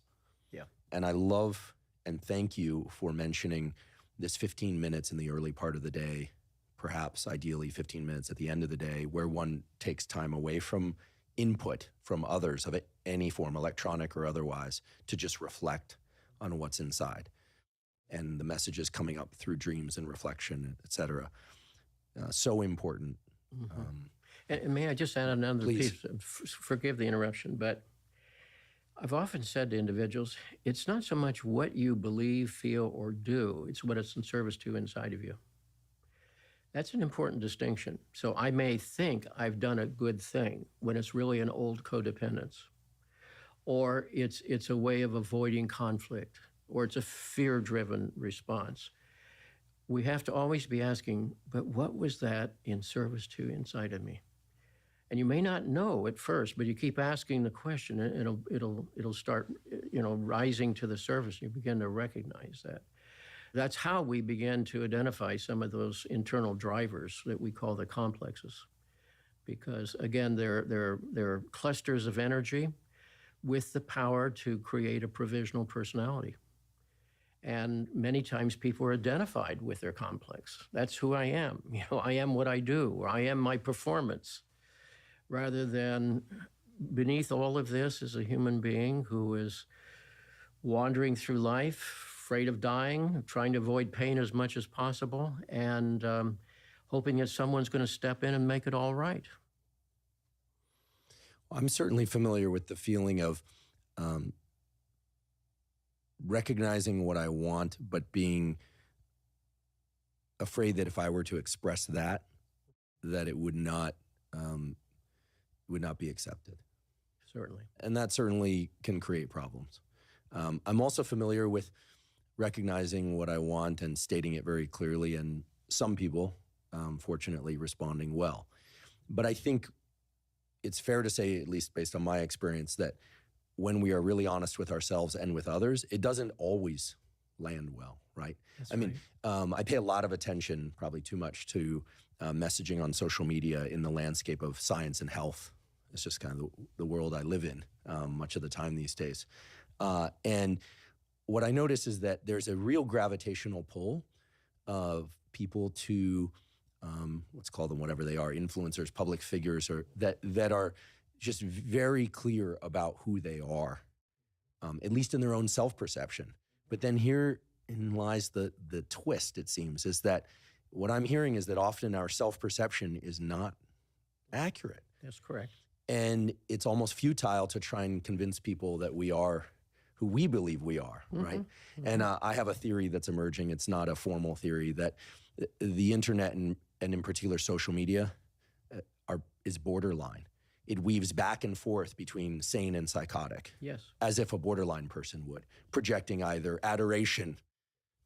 Yeah. And I love and thank you for mentioning this 15 minutes in the early part of the day, perhaps ideally 15 minutes at the end of the day, where one takes time away from input from others of any form, electronic or otherwise, to just reflect on what's inside and the messages coming up through dreams and reflection, et cetera. So important. And may I just add another Please. piece? Forgive the interruption, but I've often said to individuals, it's not so much what you believe, feel, or do, it's what it's in service to inside of you. That's an important distinction. So I may think I've done a good thing when it's really an old codependence, or it's a way of avoiding conflict, or it's a fear-driven response. We have to always be asking, but what was that in service to inside of me? And you may not know at first, but you keep asking the question, and it'll start, rising to the surface. You begin to recognize that. That's how we begin to identify some of those internal drivers that we call the complexes, because again, they're clusters of energy with the power to create a provisional personality. And many times people are identified with their complex. That's who I am. I am what I do, or I am my performance. Rather than beneath all of this is a human being who is wandering through life, afraid of dying, trying to avoid pain as much as possible, and hoping that someone's going to step in and make it all right. I'm certainly familiar with the feeling of recognizing what I want, but being afraid that if I were to express that it would not be accepted. Certainly. And that certainly can create problems. I'm also familiar with recognizing what I want and stating it very clearly, and some people, fortunately, responding well. But I think it's fair to say, at least based on my experience, that when we are really honest with ourselves and with others, it doesn't always land well, right? That's I mean, I pay a lot of attention, probably too much, to messaging on social media in the landscape of science and health. It's just kind of the world I live in much of the time these days. And what I notice is that there's a real gravitational pull of people to, let's call them whatever they are, influencers, public figures, or that are just very clear about who they are, at least in their own self-perception. But then herein lies the twist, it seems, is that what I'm hearing is that often our self-perception is not accurate. That's correct. And it's almost futile to try and convince people that we are who we believe we are, right? And I have a theory that's emerging. It's not a formal theory, that the internet and in particular social media is borderline. It weaves back and forth between sane and psychotic. Yes. As if a borderline person would, projecting either adoration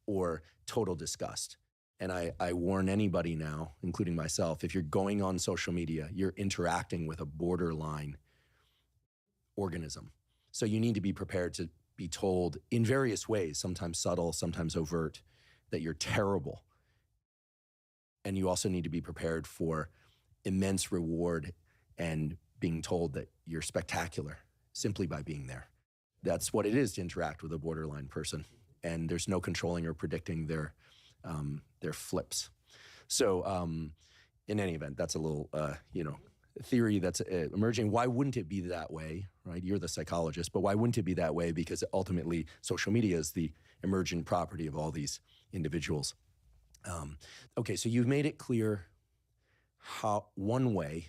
or total disgust. And I warn anybody now, including myself, if you're going on social media, you're interacting with a borderline organism. So you need to be prepared to be told in various ways, sometimes subtle, sometimes overt, that you're terrible. And you also need to be prepared for immense reward and being told that you're spectacular simply by being there. That's what it is to interact with a borderline person. And there's no controlling or predicting their flips. So in any event, that's a little, theory that's emerging. Why wouldn't it be that way, right? You're the psychologist, but why wouldn't it be that way? Because ultimately, social media is the emergent property of all these individuals. Okay, so you've made it clear how one way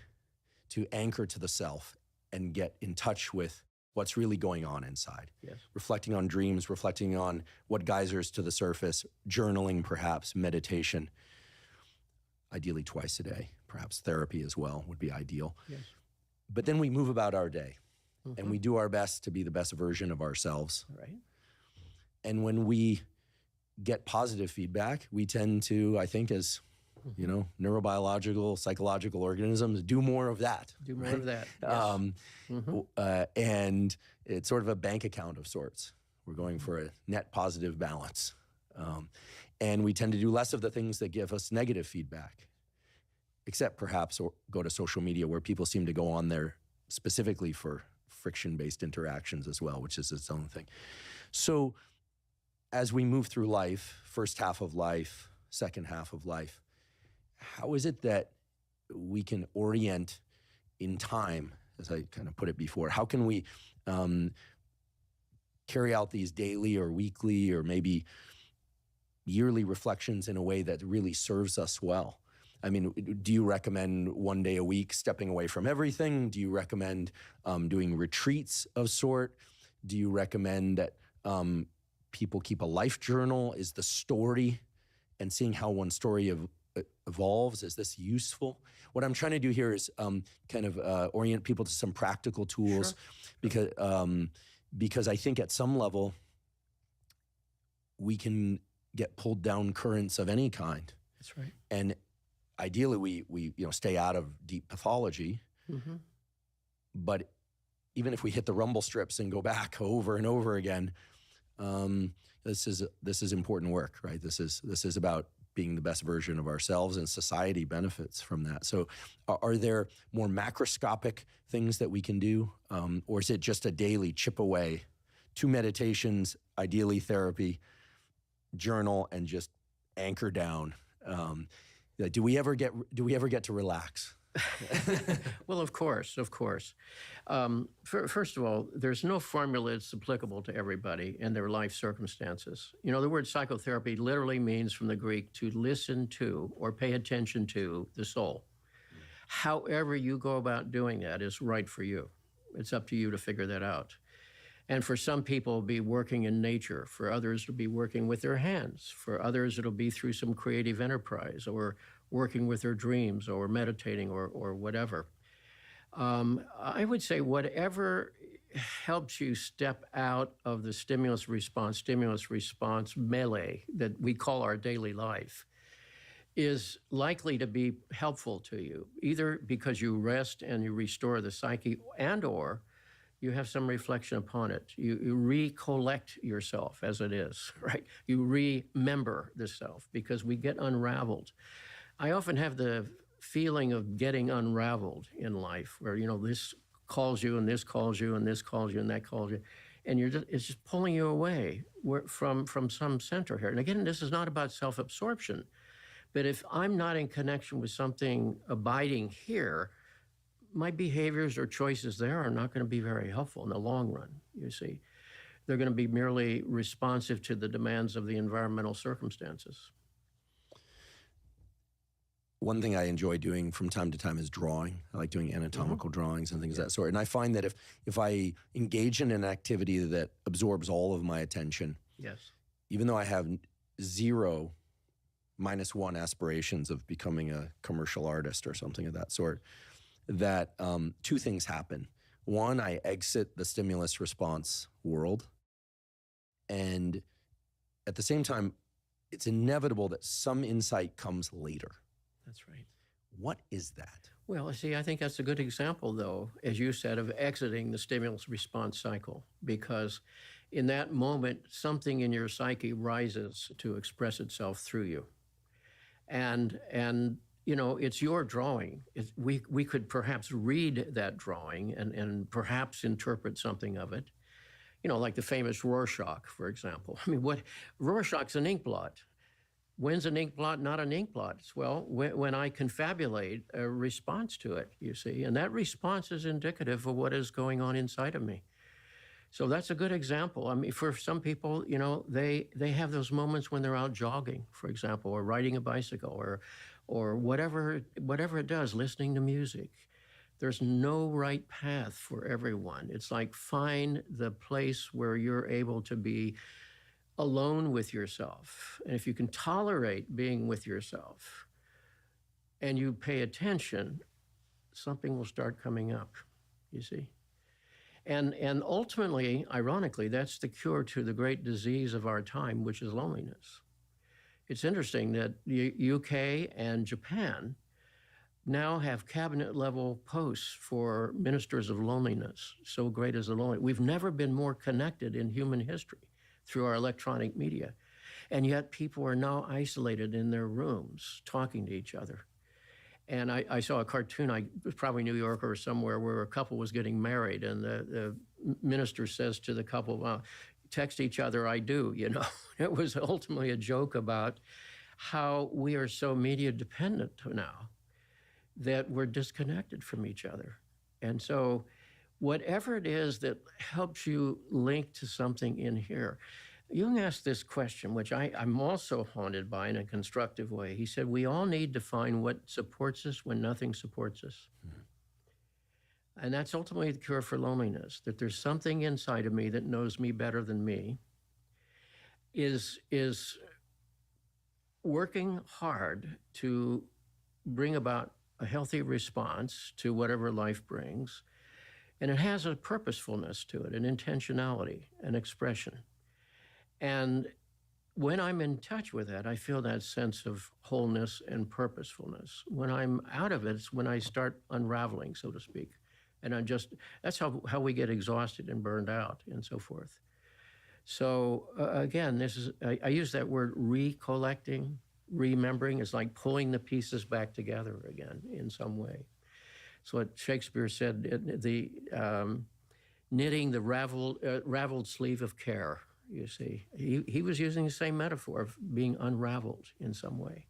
to anchor to the self and get in touch with what's really going on inside. Yes. Reflecting on dreams, reflecting on what geysers to the surface, journaling perhaps, meditation, ideally twice a day, perhaps therapy as well would be ideal. Yes. But then we move about our day and we do our best to be the best version of ourselves. Right. And when we get positive feedback, we tend to, I think, as You know, neurobiological, psychological organisms do more of that. Do more right? of that. Yes. And it's sort of a bank account of sorts. We're going for a net positive balance. And we tend to do less of the things that give us negative feedback, except perhaps go to social media, where people seem to go on there specifically for friction-based interactions as well, which is its own thing. So as we move through life, first half of life, second half of life, how is it that we can orient in time, as I kind of put it before? How can we carry out these daily or weekly or maybe yearly reflections in a way that really serves us well? I mean, do you recommend 1 day a week stepping away from everything? Do you recommend doing retreats of sort? Do you recommend that people keep a life journal? Is the story and seeing how one story evolves, is this useful? What I'm trying to do here is kind of orient people to some practical tools. Sure. Because I think at some level we can get pulled down currents of any kind. That's right. And ideally we stay out of deep pathology. Mm-hmm. But even if we hit the rumble strips and go back over and over again, this is important work, right? This is about being the best version of ourselves, and society benefits from that. So are there more macroscopic things that we can do? Or is it just a daily chip away, 2 meditations, ideally therapy, journal, and just anchor down? Do we ever get to relax? Well, of course. First of all, there's no formula that's applicable to everybody and their life circumstances. You know, the word psychotherapy literally means, from the Greek, to listen to or pay attention to the soul. However you go about doing that is right for you. It's up to you to figure that out. And for some people, it'll be working in nature. For others, it'll be working with their hands. For others, it'll be through some creative enterprise, or working with their dreams, or meditating, or whatever. I would say whatever helps you step out of the stimulus response melee that we call our daily life is likely to be helpful to you, either because you rest and you restore the psyche, and or you have some reflection upon it. You recollect yourself as it is, right? You remember the self, because we get unraveled. I often have the feeling of getting unraveled in life, where, you know, this calls you and this calls you and this calls you and that calls you, and it's just pulling you away from some center here. And again, this is not about self-absorption, but if I'm not in connection with something abiding here, my behaviors or choices there are not going to be very helpful in the long run, you see. They're going to be merely responsive to the demands of the environmental circumstances. One thing I enjoy doing from time to time is drawing. I like doing anatomical drawings and things of that sort. And I find that if I engage in an activity that absorbs all of my attention, yes, even though I have 0 -1 aspirations of becoming a commercial artist or something of that sort, that 2 things happen. One, I exit the stimulus response world. And at the same time, it's inevitable that some insight comes later. That's right. What is that? Well, see, I think that's a good example, though, as you said, of exiting the stimulus response cycle, because in that moment, something in your psyche rises to express itself through you. And you know, it's your drawing. We could perhaps read that drawing and perhaps interpret something of it. You know, like the famous Rorschach, for example. I mean, Rorschach's an ink blot. When's an ink blot not an ink blot? Well, when I confabulate a response to it, you see, and that response is indicative of what is going on inside of me. So that's a good example. I mean, for some people, you know, they have those moments when they're out jogging, for example, or riding a bicycle, or whatever it does, listening to music. There's no right path for everyone. It's like, find the place where you're able to be alone with yourself. And if you can tolerate being with yourself and you pay attention, something will start coming up, you see. And ultimately, ironically, that's the cure to the great disease of our time, which is loneliness. It's interesting that the UK and Japan now have cabinet level posts for ministers of loneliness. So great is the lonely. We've never been more connected in human history through our electronic media. And yet people are now isolated in their rooms talking to each other. And I saw a cartoon, it was probably New York or somewhere, where a couple was getting married, and the minister says to the couple, well, text each other, I do, you know. It was ultimately a joke about how we are so media dependent now that we're disconnected from each other. And so whatever it is that helps you link to something in here, Jung asked this question, which I'm also haunted by in a constructive way. He said, we all need to find what supports us when nothing supports us. Mm-hmm. And that's ultimately the cure for loneliness, that there's something inside of me that knows me better than me, is working hard to bring about a healthy response to whatever life brings. And it has a purposefulness to it, an intentionality, an expression. And when I'm in touch with that, I feel that sense of wholeness and purposefulness. When I'm out of it, it's when I start unraveling, so to speak. And that's how we get exhausted and burned out and so forth. So again, I use that word recollecting, remembering. It's like pulling the pieces back together again in some way. So what Shakespeare said, the knitting the raveled sleeve of care. You see, he was using the same metaphor of being unraveled in some way.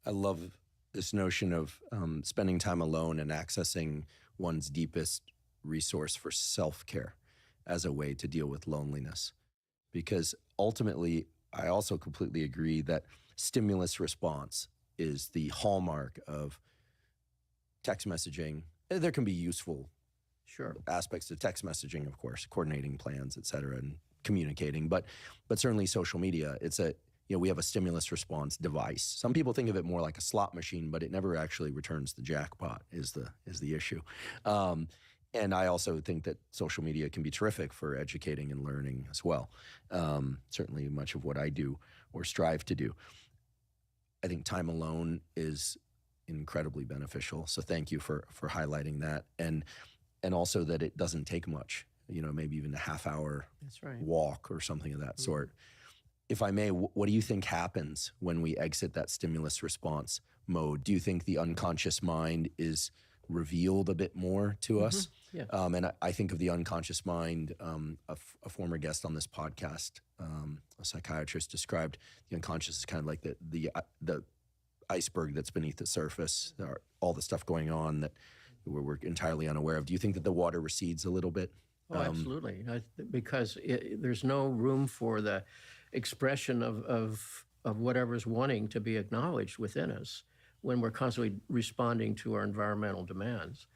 I love this notion of spending time alone and accessing one's deepest resource for self-care as a way to deal with loneliness. Because ultimately, I also completely agree that stimulus response is the hallmark of text messaging. There can be useful aspects to text messaging, of course, coordinating plans, et cetera, and communicating, but certainly social media, we have a stimulus response device. Some people think of it more like a slot machine, but it never actually returns the jackpot is the issue. And I also think that social media can be terrific for educating and learning as well. Certainly much of what I do or strive to do. I think time alone is incredibly beneficial. So thank you for highlighting that. And also that it doesn't take much. Maybe even a half-hour walk or something of that sort. If I may, what do you think happens when we exit that stimulus response mode? Do you think the unconscious mind is revealed a bit more to us? Yeah. And I think of the unconscious mind, a former guest on this podcast, a psychiatrist, described the unconscious as kind of like the iceberg that's beneath the surface, all the stuff going on that we're entirely unaware of. Do you think that the water recedes a little bit? Oh, absolutely, because there's no room for the expression of whatever's wanting to be acknowledged within us when we're constantly responding to our environmental demands.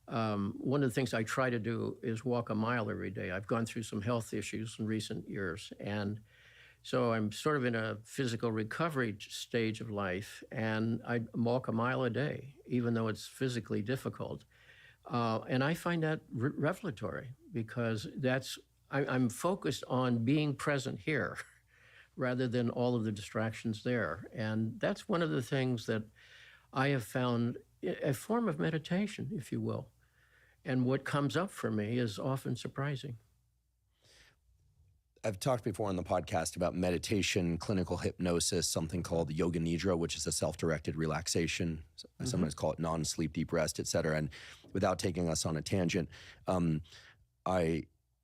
One of the things I try to do is walk a mile every day. I've gone through some health issues in recent years, and so I'm sort of in a physical recovery stage of life, and I walk a mile a day, even though it's physically difficult. And I find that revelatory because I'm focused on being present here rather than all of the distractions there. And that's one of the things that I have found a form of meditation, if you will. And what comes up for me is often surprising. I've talked before on the podcast about meditation, clinical hypnosis, something called yoga nidra, which is a self-directed relaxation. Mm-hmm. Sometimes call it non-sleep deep rest, et cetera. And without taking us on a tangent,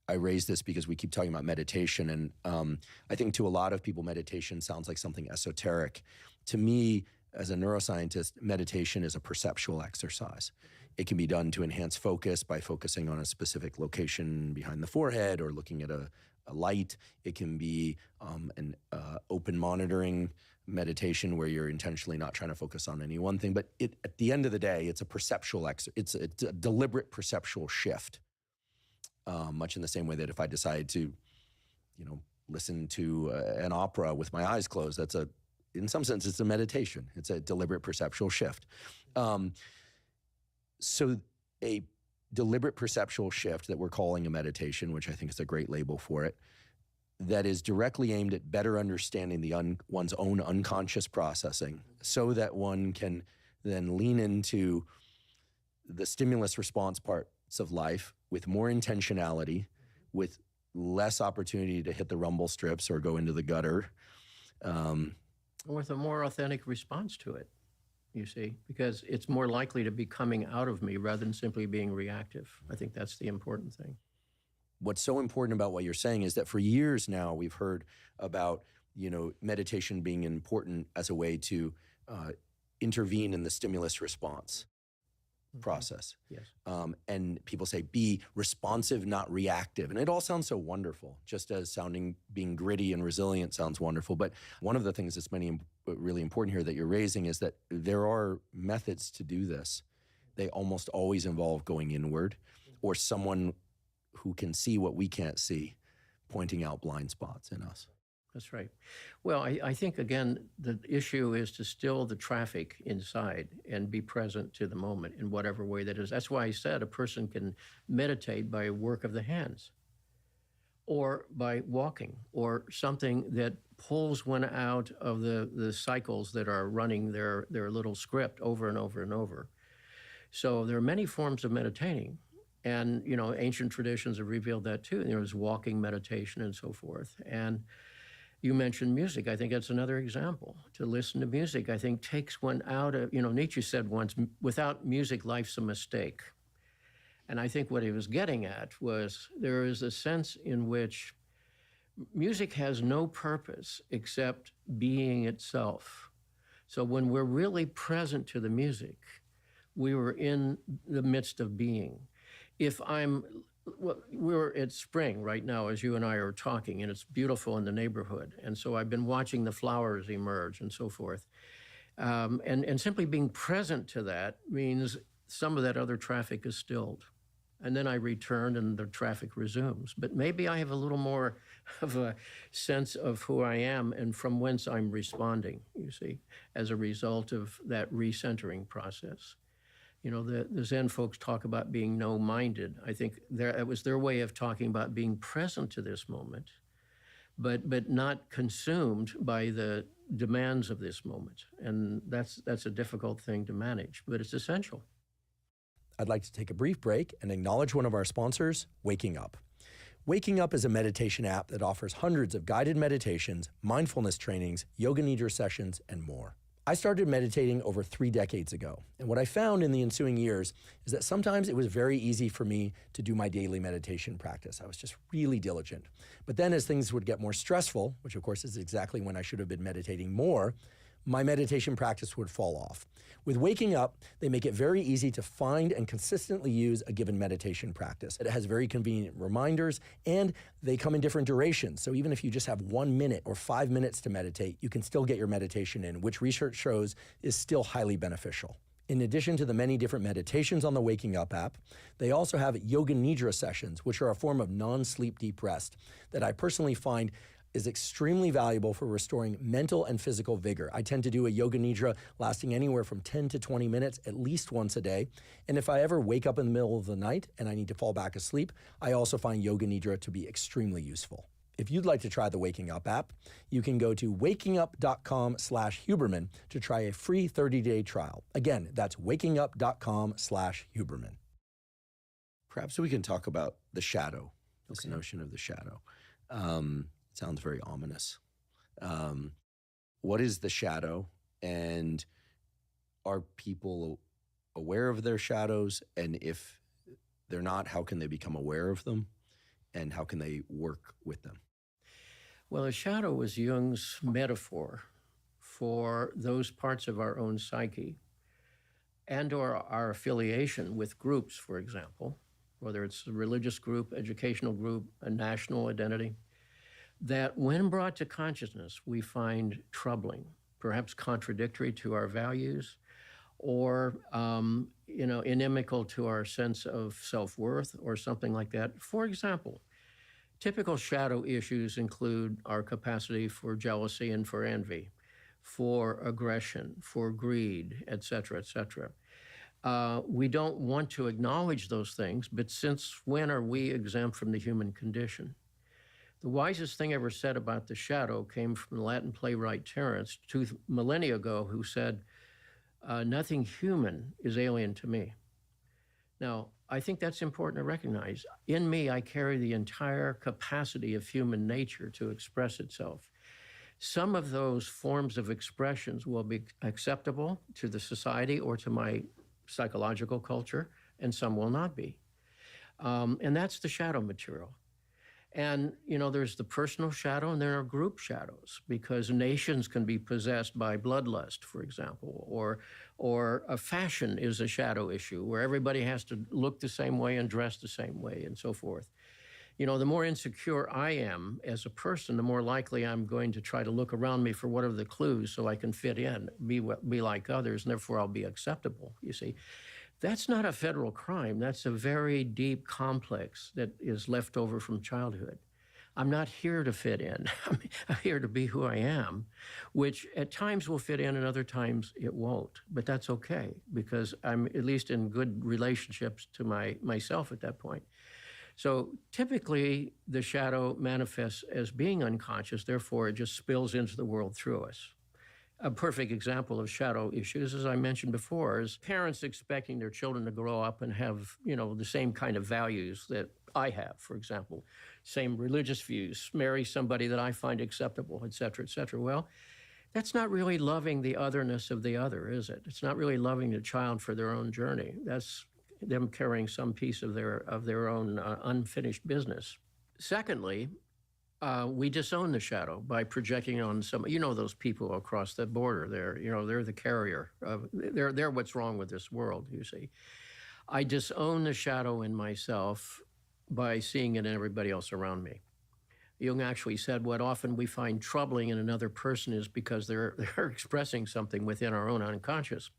I raise this because we keep talking about meditation. And I think to a lot of people, meditation sounds like something esoteric. To me, as a neuroscientist, meditation is a perceptual exercise. It can be done to enhance focus by focusing on a specific location behind the forehead or looking at a light. It can be an open monitoring meditation where you're intentionally not trying to focus on any one thing. But at the end of the day, it's a perceptual it's a deliberate perceptual shift. Much in the same way that if I decide to, listen to an opera with my eyes closed, in some sense, it's a meditation. It's a deliberate perceptual shift. So a deliberate perceptual shift that we're calling a meditation, which I think is a great label for it, that is directly aimed at better understanding one's own unconscious processing so that one can then lean into the stimulus response parts of life with more intentionality, with less opportunity to hit the rumble strips or go into the gutter. With a more authentic response to it, you see, because it's more likely to be coming out of me rather than simply being reactive. I think that's the important thing. What's so important about what you're saying is that for years now we've heard about, meditation being important as a way to intervene in the stimulus response process. Yes. And people say, be responsive, not reactive. And it all sounds so wonderful, just as being gritty and resilient sounds wonderful. But one of the things that's really important here that you're raising is that there are methods to do this. They almost always involve going inward, or someone who can see what we can't see, pointing out blind spots in us. That's right. Well, I think, again, the issue is to still the traffic inside and be present to the moment in whatever way that is. That's why I said a person can meditate by work of the hands or by walking or something that pulls one out of the cycles that are running their little script over and over and over. So there are many forms of meditating. And, ancient traditions have revealed that too. There's walking meditation and so forth. And you mentioned music. I think that's another example. To listen to music, I think, takes one out of, Nietzsche said once, without music, life's a mistake. And I think what he was getting at was there is a sense in which music has no purpose except being itself. So when we're really present to the music, we were in the midst of being. We're at spring right now, as you and I are talking, and it's beautiful in the neighborhood. And so I've been watching the flowers emerge and so forth. And simply being present to that means some of that other traffic is stilled. And then I return and the traffic resumes. But maybe I have a little more of a sense of who I am and from whence I'm responding, you see, as a result of that recentering process. The Zen folks talk about being no-minded. I think it was their way of talking about being present to this moment, but not consumed by the demands of this moment. And that's a difficult thing to manage, but it's essential. I'd like to take a brief break and acknowledge one of our sponsors, Waking Up. Waking Up is a meditation app that offers hundreds of guided meditations, mindfulness trainings, yoga nidra sessions, and more. I started meditating over 3 decades ago, and what I found in the ensuing years is that sometimes it was very easy for me to do my daily meditation practice. I was just really diligent. But then as things would get more stressful, which of course is exactly when I should have been meditating more, my meditation practice would fall off. With Waking Up, they make it very easy to find and consistently use a given meditation practice. It has very convenient reminders, and they come in different durations. So even if you just have 1 minute or 5 minutes to meditate, you can still get your meditation in, which research shows is still highly beneficial. In addition to the many different meditations on the Waking Up app, they also have yoga nidra sessions, which are a form of non-sleep deep rest that I personally find is extremely valuable for restoring mental and physical vigor. I tend to do a yoga nidra lasting anywhere from 10 to 20 minutes at least once a day. And if I ever wake up in the middle of the night and I need to fall back asleep, I also find yoga nidra to be extremely useful. If you'd like to try the Waking Up app, you can go to wakingup.com/Huberman to try a free 30-day trial. Again, that's wakingup.com/Huberman. Perhaps we can talk about the shadow, this notion of the shadow. It sounds very ominous. What is the shadow, and are people aware of their shadows? And if they're not, how can they become aware of them? And how can they work with them? Well, a shadow is Jung's metaphor for those parts of our own psyche and or our affiliation with groups, for example, whether it's a religious group, educational group, a national identity, that when brought to consciousness, we find troubling, perhaps contradictory to our values, or inimical to our sense of self-worth or something like that. For example, typical shadow issues include our capacity for jealousy and for envy, for aggression, for greed, et cetera, et cetera. We don't want to acknowledge those things, but since when are we exempt from the human condition? The wisest thing ever said about the shadow came from the Latin playwright Terence 2 millennia ago, who said, nothing human is alien to me. Now, I think that's important to recognize. In me, I carry the entire capacity of human nature to express itself. Some of those forms of expressions will be acceptable to the society or to my psychological culture, and some will not be. And that's the shadow material. And, there's the personal shadow and there are group shadows, because nations can be possessed by bloodlust, for example, or a fashion is a shadow issue where everybody has to look the same way and dress the same way and so forth. The more insecure I am as a person, the more likely I'm going to try to look around me for what are the clues so I can fit in, be like others, and therefore I'll be acceptable, you see. That's not a federal crime. That's a very deep complex that is left over from childhood. I'm not here to fit in. I'm here to be who I am, which at times will fit in and other times it won't. But that's okay, because I'm at least in good relationships to myself at that point. So typically the shadow manifests as being unconscious, therefore it just spills into the world through us. A perfect example of shadow issues, as I mentioned before, is parents expecting their children to grow up and have, the same kind of values that I have, for example, same religious views, marry somebody that I find acceptable, et cetera, et cetera. Well, that's not really loving the otherness of the other, is it? It's not really loving the child for their own journey. That's them carrying some piece of their own unfinished business. Secondly, we disown the shadow by projecting on some, those people across the border there, they're the carrier. They're what's wrong with this world, you see. I disown the shadow in myself by seeing it in everybody else around me. Jung actually said what often we find troubling in another person is because they're expressing something within our own unconscious.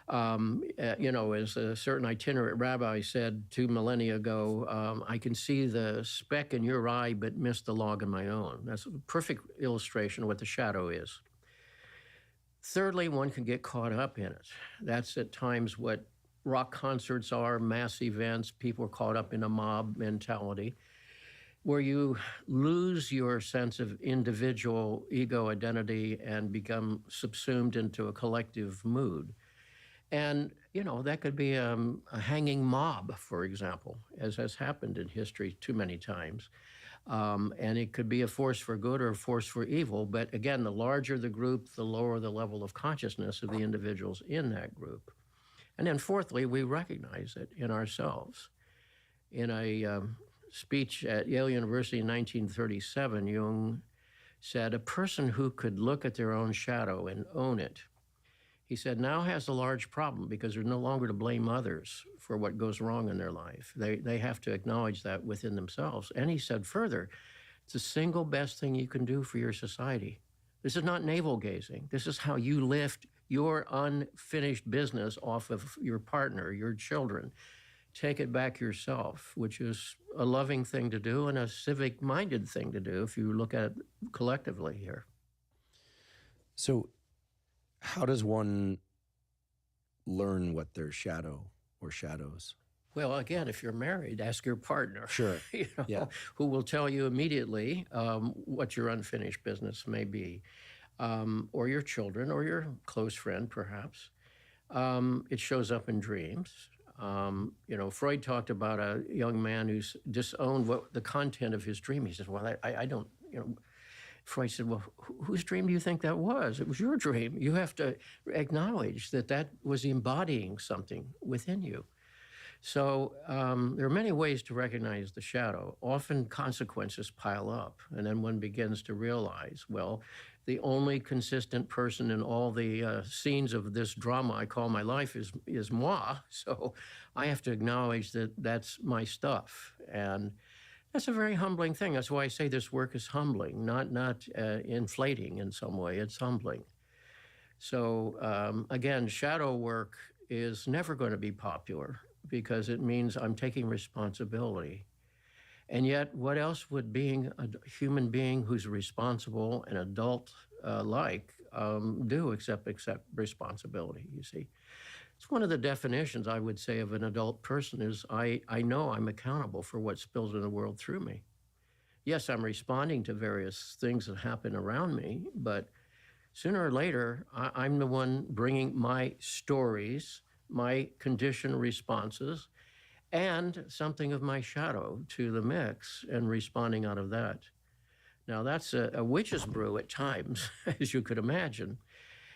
As a certain itinerant rabbi said 2 millennia ago, I can see the speck in your eye, but miss the log in my own. That's a perfect illustration of what the shadow is. Thirdly, one can get caught up in it. That's at times what rock concerts are, mass events. People are caught up in a mob mentality, where you lose your sense of individual ego identity and become subsumed into a collective mood. And, that could be a hanging mob, for example, as has happened in history too many times. And it could be a force for good or a force for evil. But again, the larger the group, the lower the level of consciousness of the individuals in that group. And then fourthly, we recognize it in ourselves. In a speech at Yale University in 1937, Jung said, a person who could look at their own shadow and own it, he said, now has a large problem because they're no longer to blame others for what goes wrong in their life. They have to acknowledge that within themselves. And he said further, it's the single best thing you can do for your society. This is not navel gazing. This is how you lift your unfinished business off of your partner, your children. Take it back yourself, which is a loving thing to do and a civic-minded thing to do if you look at it collectively here. So how does one learn what their shadow or shadows? Well, again, if you're married, ask your partner. Sure. Yeah. Who will tell you immediately what your unfinished business may be, or your children, or your close friend, perhaps. It shows up in dreams. Freud talked about a young man who's disowned the content of his dream. He says, well, I don't, Freud said, well, whose dream do you think that was? It was your dream. You have to acknowledge that was embodying something within you. So there are many ways to recognize the shadow. Often consequences pile up, and then one begins to realize, well, the only consistent person in all the scenes of this drama I call my life is moi. So I have to acknowledge that that's my stuff. And that's a very humbling thing. That's why I say this work is humbling, not inflating in some way. It's humbling. So again, shadow work is never going to be popular because it means I'm taking responsibility. And yet, what else would being a human being who's responsible and adult-like do except accept responsibility, you see? It's one of the definitions, I would say, of an adult person is I know I'm accountable for what spills in the world through me. yes, I'm responding to various things that happen around me, but sooner or later, I'm the one bringing my stories, my conditioned responses, and something of my shadow to the mix and responding out of that. Now, that's a witch's brew at times, as you could imagine.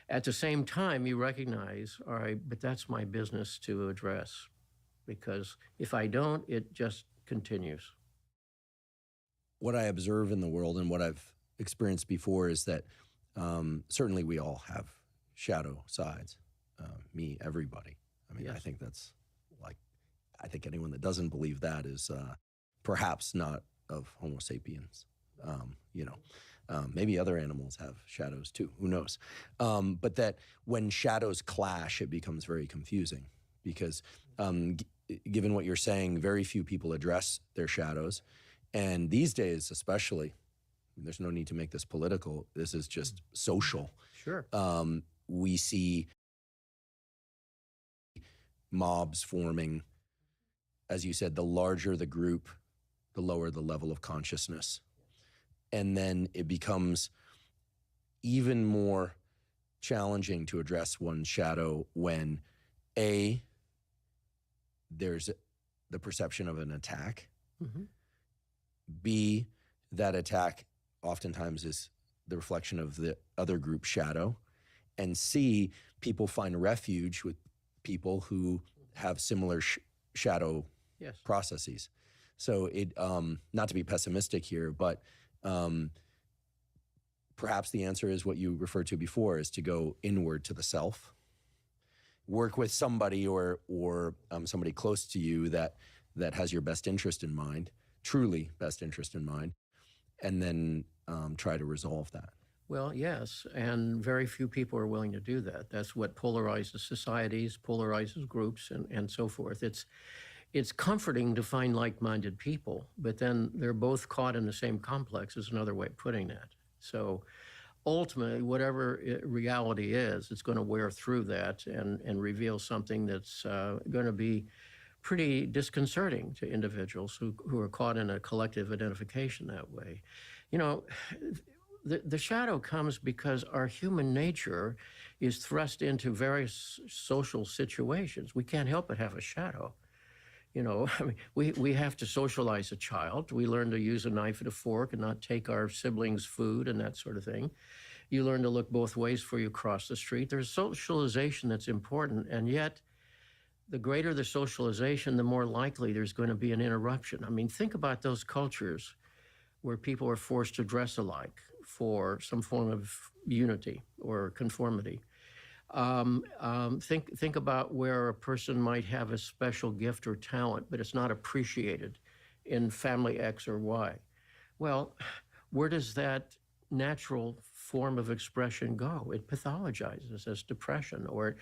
At the same time, you recognize, all right, but that's my business to address, because if I don't, it just continues. What I observe in the world and what I've experienced before is that certainly we all have shadow sides. Me, everybody. I mean, Yes. I think that's like, I think anyone that doesn't believe that is perhaps not of Homo sapiens. Maybe other animals have shadows too, who knows? But that when shadows clash, it becomes very confusing because given what you're saying, very few people address their shadows. And these days, especially, there's no need to make this political. This is just social. Sure. We see mobs forming. As you said, the larger the group, the lower the level of consciousness. And then it becomes even more challenging to address one's shadow when A, there's the perception of an attack. Mm-hmm. B, that attack oftentimes is the reflection of the other group's shadow. And C, people find refuge with people who have similar shadow Yes. processes. So it, not to be pessimistic here, but perhaps the answer is what you referred to before, is to go inward to the self, work with somebody or somebody close to you that has your best interest in mind, truly best interest in mind, and then try to resolve that. Well, yes, and very few people are willing to do that. That's what polarizes societies, polarizes groups, and so forth. It's comforting to find like-minded people, but then they're both caught in the same complex, is another way of putting that. So ultimately, whatever reality is, it's going to wear through that and reveal something that's going to be pretty disconcerting to individuals who are caught in a collective identification that way. You know, the shadow comes because our human nature is thrust into various social situations. We can't help but have a shadow. You know, I mean, we have to socialize a child. We learn to use a knife and a fork and not take our siblings' food and that sort of thing. You learn to look both ways before you cross the street. There's socialization that's important, and yet the greater the socialization, the more likely there's going to be an interruption. I mean, think about those cultures where people are forced to dress alike for some form of unity or conformity. Think about where a person might have a special gift or talent, but it's not appreciated in family X or Y. Well, where does that natural form of expression go? It pathologizes as depression, or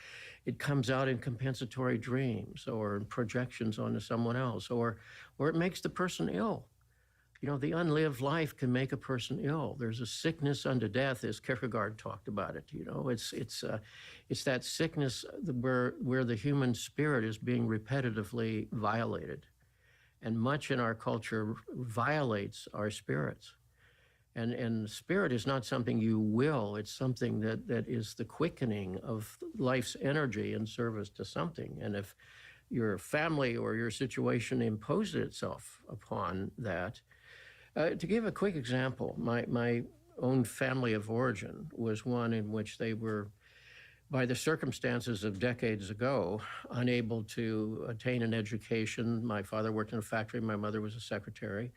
it comes out in compensatory dreams or projections onto someone else, or it makes the person ill. You know, the unlived life can make a person ill. There's a sickness unto death, as Kierkegaard talked about it. You know, it's that sickness where the human spirit is being repetitively violated, and much in our culture violates our spirits. And spirit is not something you will. It's something that is the quickening of life's energy in service to something. And if your family or your situation imposes itself upon that. To give a quick example, my own family of origin was one in which they were, by the circumstances of decades ago, unable to attain an education. My father worked in a factory, my mother was a secretary.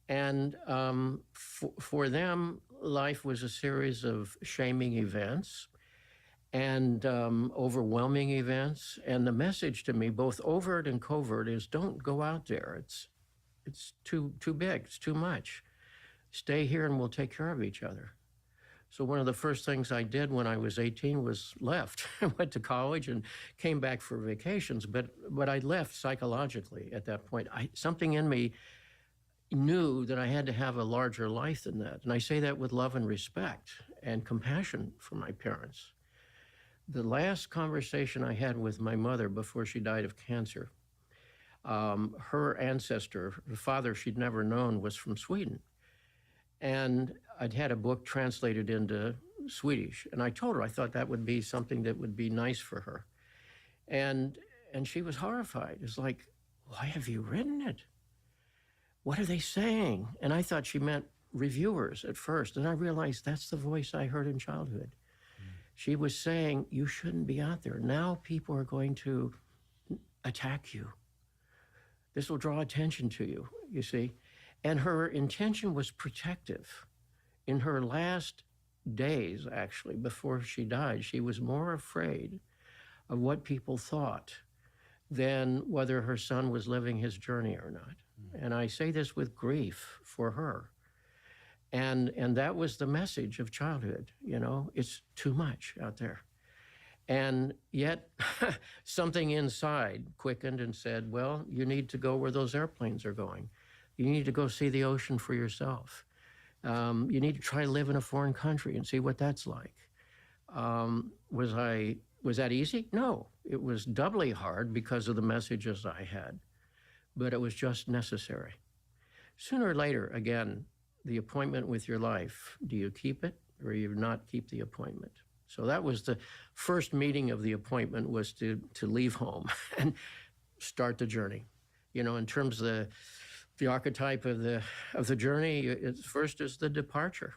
And for them, life was a series of shaming events and overwhelming events. And the message to me, both overt and covert, is don't go out there. It's too big, it's too much. Stay here and we'll take care of each other. So one of the first things I did when I was 18 was left. I went to college and came back for vacations, but I left psychologically at that point. Something in me knew that I had to have a larger life than that. And I say that with love and respect and compassion for my parents. The last conversation I had with my mother before she died of cancer, her ancestor, the father she'd never known, was from Sweden. And I'd had a book translated into Swedish. And I told her I thought that would be something that would be nice for her. And she was horrified. It's like, why have you written it? What are they saying? And I thought she meant reviewers at first. And I realized that's the voice I heard in childhood. She was saying, you shouldn't be out there. Now people are going to attack you. This will draw attention to you, you see. And her intention was protective. In her last days, actually, before she died, she was more afraid of what people thought than whether her son was living his journey or not. And I say this with grief for her. And that was the message of childhood, you know, it's too much out there. And yet something inside quickened and said, well, you need to go where those airplanes are going. You need to go see the ocean for yourself. You need to try to live in a foreign country and see what that's like. Was that easy? No, it was doubly hard because of the messages I had, but it was just necessary. Sooner or later, again, the appointment with your life, do you keep it or you not keep the appointment? So that was the first meeting of the appointment, was to leave home and start the journey. You know, in terms of the archetype of the journey, it's first is the departure.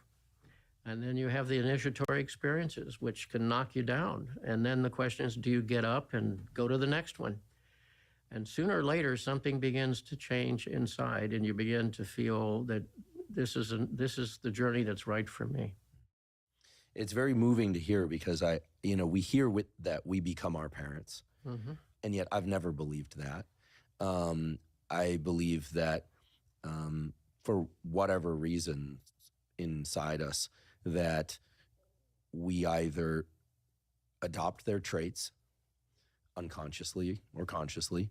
And then you have the initiatory experiences, which can knock you down. And then the question is, do you get up and go to the next one? And sooner or later, something begins to change inside, and you begin to feel that this is the journey that's right for me. It's very moving to hear, because we hear that we become our parents, and yet I've never believed that. I believe that for whatever reason inside us, that we either adopt their traits unconsciously or consciously,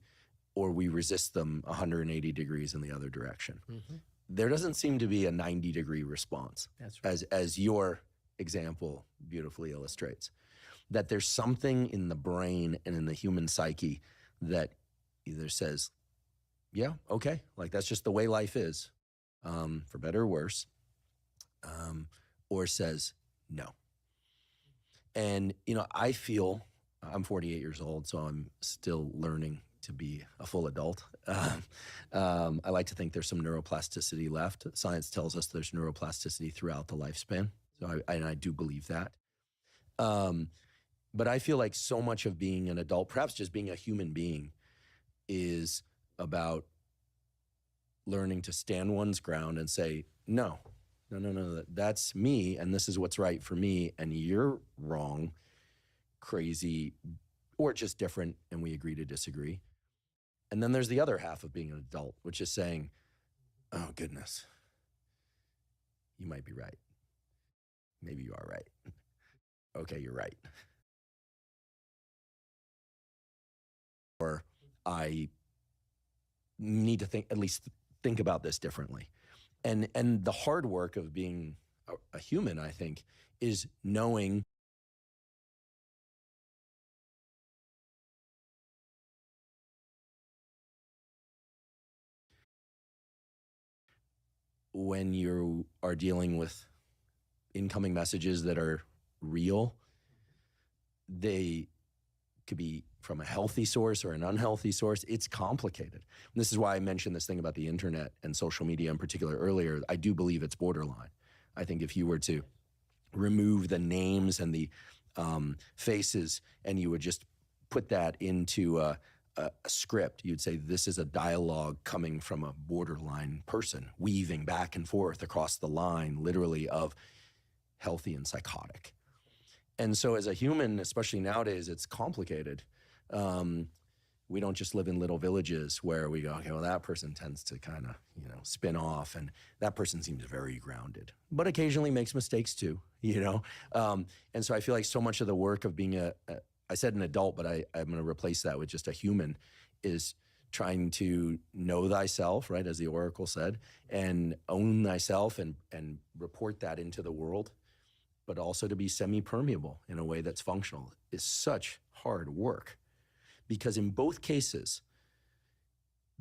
or we resist them 180 degrees in the other direction. There doesn't seem to be a 90-degree response. That's right. As your example beautifully illustrates, that there's something in the brain and in the human psyche that either says, yeah, okay, like that's just the way life is, for better or worse, or says no. And, I feel, I'm 48 years old, so I'm still learning to be a full adult. I like to think there's some neuroplasticity left. Science tells us there's neuroplasticity throughout the lifespan. So I do believe that. But I feel like so much of being an adult, perhaps just being a human being, is about learning to stand one's ground and say, no, that's me, and this is what's right for me, and you're wrong, crazy, or just different, and we agree to disagree. And then there's the other half of being an adult, which is saying, oh, goodness, you might be right. Maybe you are right. Okay, you're right. Or I need to at least think about this differently. And the hard work of being a human, I think, is knowing when you are dealing with incoming messages that are real, they could be from a healthy source or an unhealthy source. It's complicated. And this is why I mentioned this thing about the internet and social media in particular earlier. I do believe it's borderline. I think if you were to remove the names and the faces, and you would just put that into a script, you'd say this is a dialogue coming from a borderline person, weaving back and forth across the line, literally, of healthy and psychotic. And so as a human, especially nowadays, it's complicated. We don't just live in little villages where we go, okay, well, that person tends to kind of, spin off, and that person seems very grounded, but occasionally makes mistakes too, And so I feel like so much of the work of being I said an adult, but I'm going to replace that with just a human, is trying to know thyself, right, as the Oracle said, and own thyself and report that into the world, but also to be semi-permeable in a way that's functional, is such hard work. Because in both cases,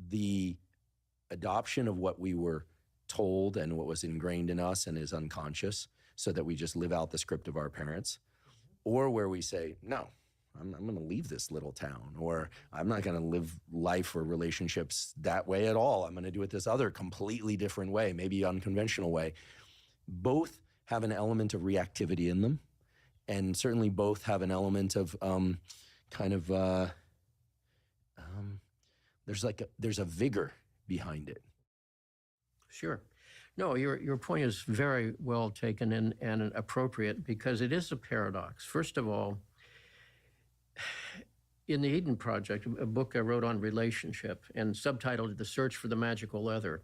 the adoption of what we were told and what was ingrained in us and is unconscious, so that we just live out the script of our parents, or where we say, no, I'm going to leave this little town, or I'm not going to live life or relationships that way at all. I'm going to do it this other completely different way, maybe unconventional way. Both have an element of reactivity in them, and certainly both have an element of there's a vigor behind it. Sure. No, your point is very well taken and appropriate, because it is a paradox. First of all, in the Eden Project, a book I wrote on relationship and subtitled The Search for the Magical Other,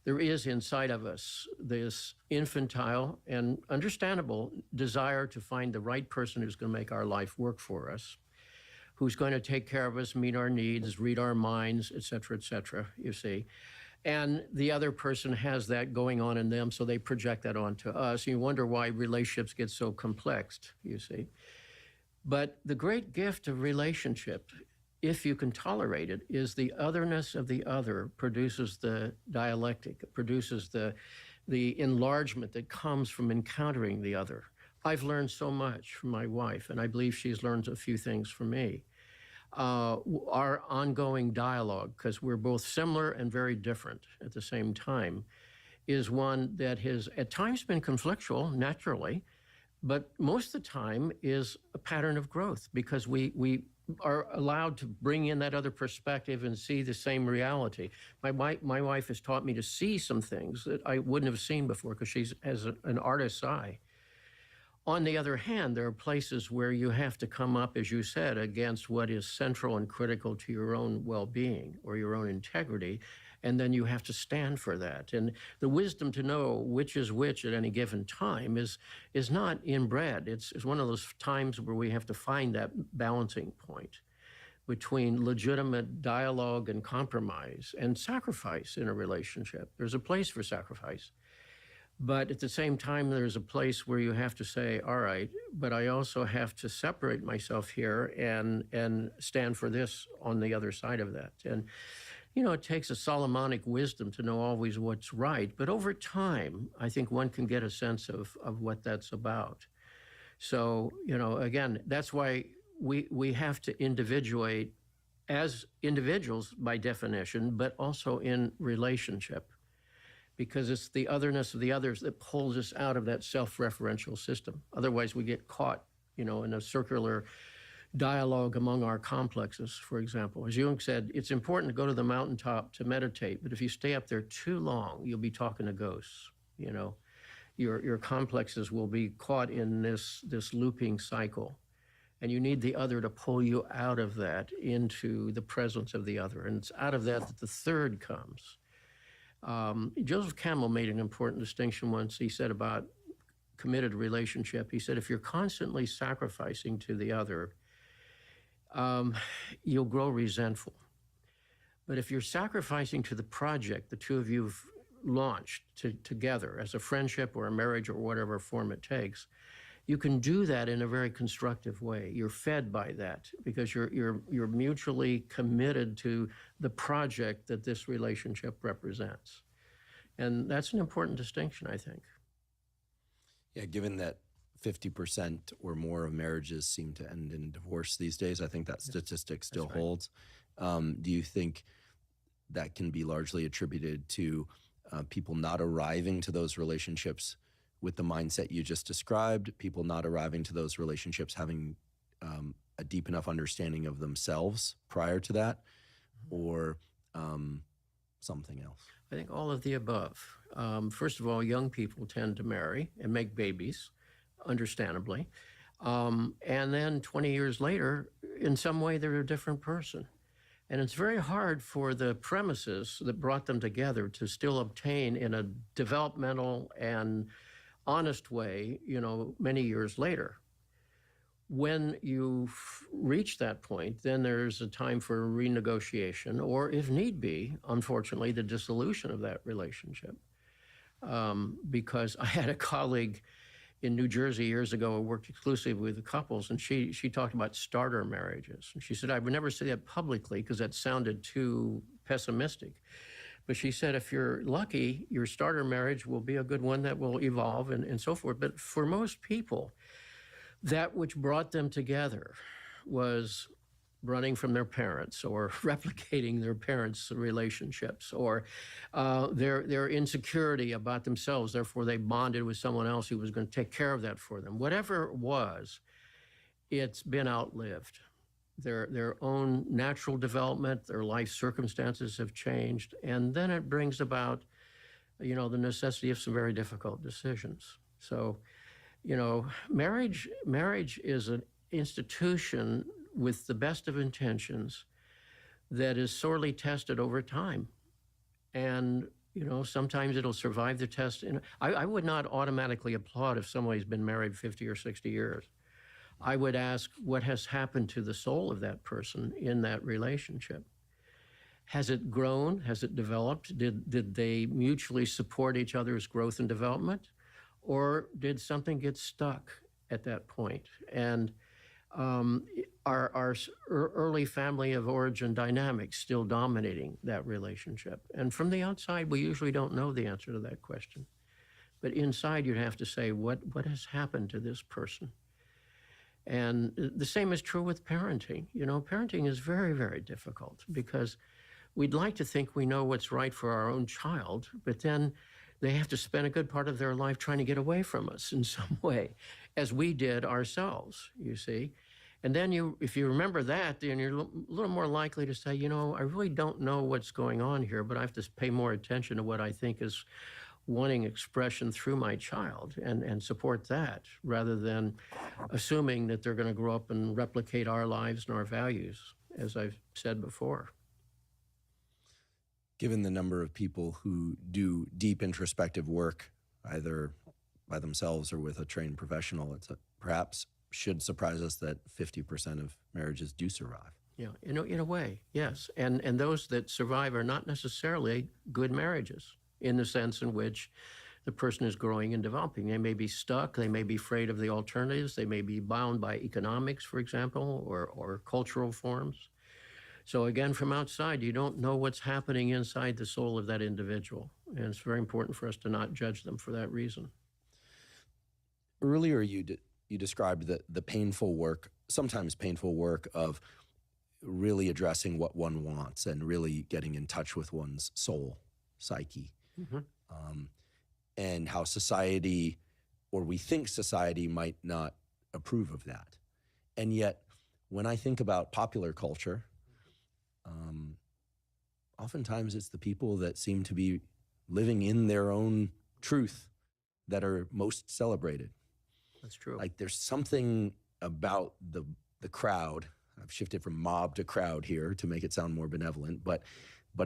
there is inside of us this infantile and understandable desire to find the right person who's going to make our life work for us, who's going to take care of us, meet our needs, read our minds, et cetera, you see. And the other person has that going on in them, so they project that onto us. You wonder why relationships get so complex, you see. But the great gift of relationship, if you can tolerate it, is the otherness of the other produces the dialectic, it produces the enlargement that comes from encountering the other. I've learned so much from my wife, and I believe she's learned a few things from me. Our ongoing dialogue, because we're both similar and very different at the same time, is one that has at times been conflictual, naturally, but most of the time is a pattern of growth, because we are allowed to bring in that other perspective and see the same reality. My wife has taught me to see some things that I wouldn't have seen before, because she has an artist's eye. On the other hand, there are places where you have to come up, as you said, against what is central and critical to your own well-being or your own integrity, and then you have to stand for that. And the wisdom to know which is which at any given time is not inbred. It's one of those times where we have to find that balancing point between legitimate dialogue and compromise and sacrifice in a relationship. There's a place for sacrifice. But at the same time, there's a place where you have to say, all right, but I also have to separate myself here and stand for this on the other side of that. And, you know, it takes a Solomonic wisdom to know always what's right. But over time, I think one can get a sense of what that's about. So, you know, again, that's why we have to individuate as individuals by definition, but also in relationship, because it's the otherness of the others that pulls us out of that self-referential system. Otherwise, we get caught, you know, in a circular dialogue among our complexes, for example. As Jung said, it's important to go to the mountaintop to meditate, but if you stay up there too long, you'll be talking to ghosts, you know. Your complexes will be caught in this looping cycle. And you need the other to pull you out of that into the presence of the other. And it's out of that that the third comes. Joseph Campbell made an important distinction once. He said about committed relationship, he said, if you're constantly sacrificing to the other, you'll grow resentful. But if you're sacrificing to the project the two of you've launched together as a friendship or a marriage or whatever form it takes, you can do that in a very constructive way. You're fed by that because you're mutually committed to the project that this relationship represents. And that's an important distinction, I think. Yeah, given that 50% or more of marriages seem to end in divorce these days, I think that statistic still holds. Do you think that can be largely attributed to people not arriving to those relationships with the mindset you just described, people not arriving to those relationships having a deep enough understanding of themselves prior to that, or something else? I think all of the above. First of all, young people tend to marry and make babies, understandably. And then 20 years later, in some way, they're a different person. And it's very hard for the premises that brought them together to still obtain in a developmental and honest way, you know, many years later. When you reach that point, then there's a time for renegotiation, or if need be, unfortunately, the dissolution of that relationship. Because I had a colleague in New Jersey years ago, I worked exclusively with couples, and she talked about starter marriages. And she said, I would never say that publicly because that sounded too pessimistic. But she said, if you're lucky, your starter marriage will be a good one that will evolve and so forth. But for most people, that which brought them together was running from their parents or replicating their parents' relationships or their insecurity about themselves. Therefore, they bonded with someone else who was going to take care of that for them. Whatever it was, it's been outlived. Their own natural development, their life circumstances have changed, and then it brings about, the necessity of some very difficult decisions. So, marriage is an institution with the best of intentions that is sorely tested over time. And, sometimes it'll survive the test. And I would not automatically applaud if somebody's been married 50 or 60 years. I would ask what has happened to the soul of that person in that relationship. Has it grown? Has it developed? Did they mutually support each other's growth and development? Or did something get stuck at that point? And our early family of origin dynamics still dominating that relationship? And from the outside, we usually don't know the answer to that question. But inside, you'd have to say, what has happened to this person? And the same is true with parenting. Parenting is very, very difficult because we'd like to think we know what's right for our own child, but then they have to spend a good part of their life trying to get away from us in some way, as we did ourselves, you see. And then if you remember that, then you're a little more likely to say, I really don't know what's going on here, but I have to pay more attention to what I think is wanting expression through my child and support that rather than assuming that they're going to grow up and replicate our lives and our values, as I've said before. Given the number of people who do deep introspective work, either by themselves or with a trained professional, perhaps should surprise us that 50% of marriages do survive. Yeah, in a way, yes. And those that survive are not necessarily good marriages in the sense in which the person is growing and developing. They may be stuck, they may be afraid of the alternatives, they may be bound by economics, for example, or cultural forms. So again, from outside, you don't know what's happening inside the soul of that individual. And it's very important for us to not judge them for that reason. Earlier, you described the painful work, sometimes painful work of really addressing what one wants and really getting in touch with one's soul, psyche. Mm-hmm. And how society, or we think society, might not approve of that. And yet, when I think about popular culture, oftentimes it's the people that seem to be living in their own truth that are most celebrated. That's true. Like there's something about the crowd. I've shifted from mob to crowd here to make it sound more benevolent, but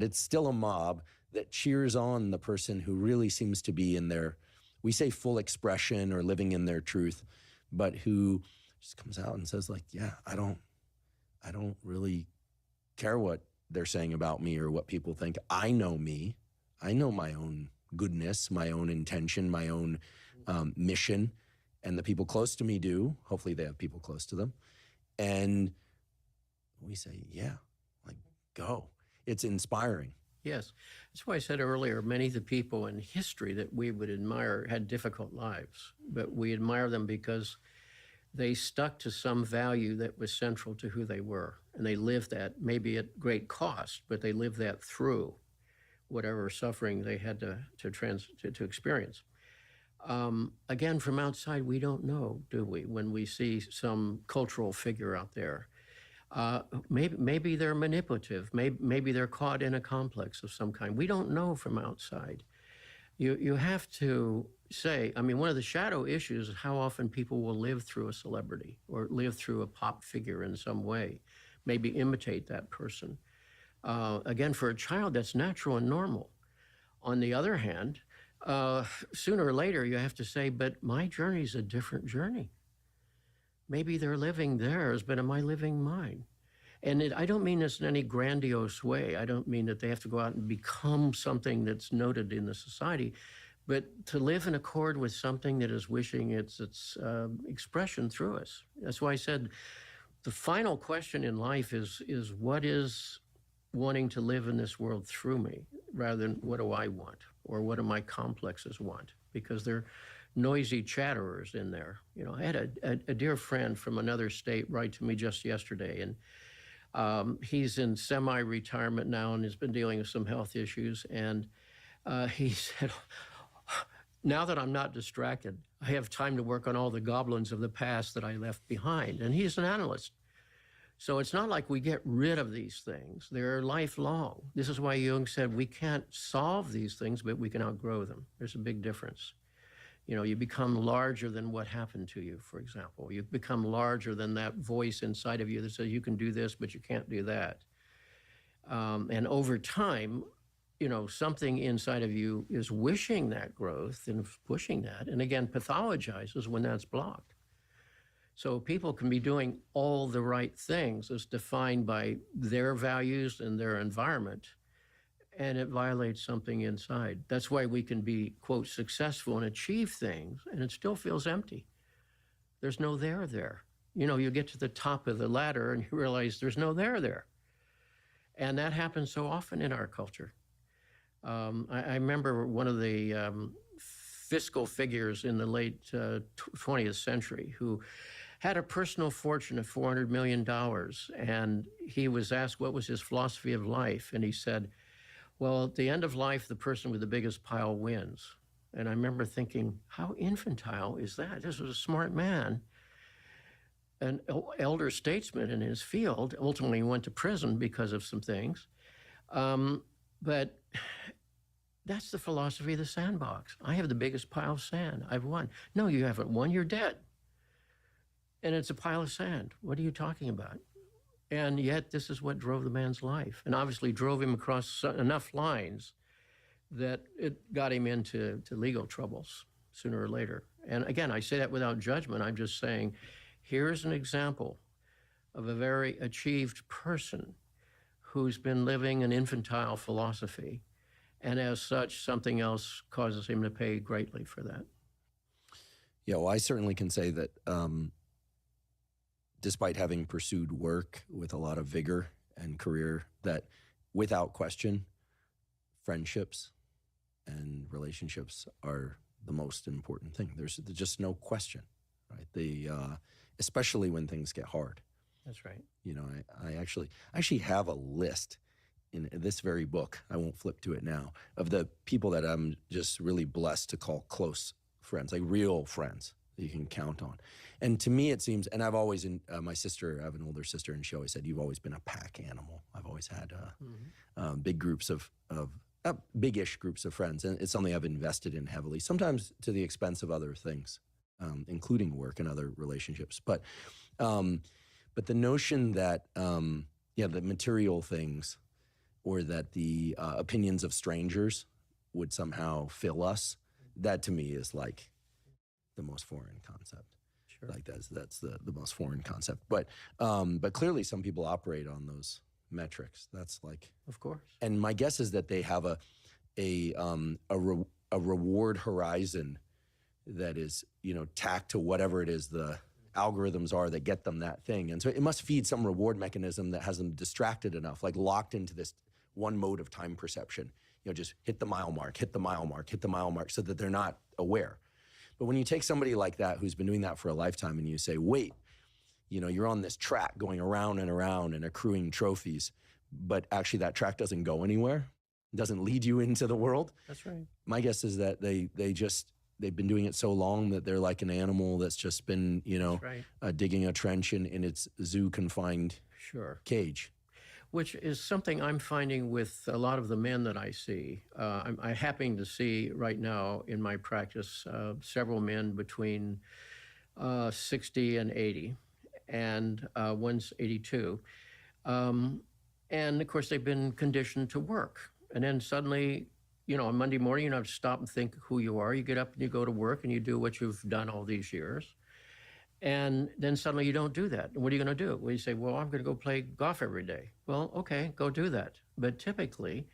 it's still a mob that cheers on the person who really seems to be in their, we say full expression or living in their truth, but who just comes out and says like, yeah, I don't really care what they're saying about me or what people think. I know me. I know my own goodness, my own intention, my own mission, and the people close to me do. Hopefully they have people close to them. And we say, yeah, like go. It's inspiring. Yes. That's why I said earlier, many of the people in history that we would admire had difficult lives, but we admire them because they stuck to some value that was central to who they were. And they lived that, maybe at great cost, but they lived that through whatever suffering they had to experience. Again, from outside, we don't know, do we, when we see some cultural figure out there. Maybe they're manipulative. Maybe they're caught in a complex of some kind. We don't know from outside. You have to say, I mean, one of the shadow issues is how often people will live through a celebrity or live through a pop figure in some way, maybe imitate that person. Again, for a child, that's natural and normal. On the other hand, sooner or later, you have to say, but my journey is a different journey. Maybe they're living theirs, but am I living mine? And I don't mean this in any grandiose way. I don't mean that they have to go out and become something that's noted in the society, but to live in accord with something that is wishing its expression through us. That's why I said the final question in life is what is wanting to live in this world through me, rather than what do I want or what do my complexes want, because they're noisy chatterers in there. You know, I had a dear friend from another state write to me just yesterday, and he's in semi-retirement now and has been dealing with some health issues. And he said, now that I'm not distracted, I have time to work on all the goblins of the past that I left behind. And he's an analyst. So it's not like we get rid of these things. They're lifelong. This is why Jung said we can't solve these things, but we can outgrow them. There's a big difference. You know, you become larger than what happened to you, for example. You become larger than that voice inside of you that says you can do this, but you can't do that. And over time, you know, something inside of you is wishing that growth and pushing that, and again, pathologizes when that's blocked. So people can be doing all the right things as defined by their values and their environment, and it violates something inside. That's why we can be, quote, successful and achieve things, and it still feels empty. There's no there there. You know, you get to the top of the ladder and you realize there's no there there. And that happens so often in our culture. I remember one of the fiscal figures in the late 20th century who had a personal fortune of $400 million. And he was asked what was his philosophy of life. And he said, well, at the end of life, the person with the biggest pile wins. And I remember thinking, how infantile is that? This was a smart man, an elder statesman in his field. Ultimately went to prison because of some things. But that's the philosophy of the sandbox. I have the biggest pile of sand. I've won. No, you haven't won. You're dead. And it's a pile of sand. What are you talking about? And yet this is what drove the man's life, and obviously drove him across enough lines that it got him into legal troubles sooner or later. And again, I say that without judgment. I'm just saying, here's an example of a very achieved person who's been living an infantile philosophy. And as such, something else causes him to pay greatly for that. Yeah, well, I certainly can say that despite having pursued work with a lot of vigor and career, that without question, friendships and relationships are the most important thing. There's just no question, right? Especially when things get hard. That's right. You know, I actually have a list in this very book, I won't flip to it now, of the people that I'm just really blessed to call close friends, like real friends that you can count on. And to me, it seems, and I've always, my sister, I have an older sister, and she always said, you've always been a pack animal. I've always had big groups of big-ish groups of friends, and it's something I've invested in heavily, sometimes to the expense of other things, including work and other relationships. But the notion that, the material things, or that the opinions of strangers would somehow fill us, that to me is like the most foreign concept. Sure. Like that's the most foreign concept. But clearly some people operate on those metrics. That's like, of course. And my guess is that they have a reward horizon that is, tacked to whatever it is the algorithms are that get them that thing. And so it must feed some reward mechanism that has them distracted enough, like locked into this one mode of time perception. Just hit the mile mark, hit the mile mark, hit the mile mark, so that they're not aware. But when you take somebody like that who's been doing that for a lifetime and you say, wait, you're on this track going around and around and accruing trophies, but actually that track doesn't go anywhere, doesn't lead you into the world. That's right. My guess is that they've been doing it so long that they're like an animal that's just been, digging a trench in its zoo-confined cage. Which is something I'm finding with a lot of the men that I see. I'm happening to see right now in my practice several men between 60 and 80, and one's 82. And of course, they've been conditioned to work. And then suddenly, on Monday morning, you don't have to stop and think who you are. You get up and you go to work and you do what you've done all these years. And then suddenly you don't do that. And what are you going to do? Well, you say, well, I'm going to go play golf every day. Well, okay, go do that. But typically,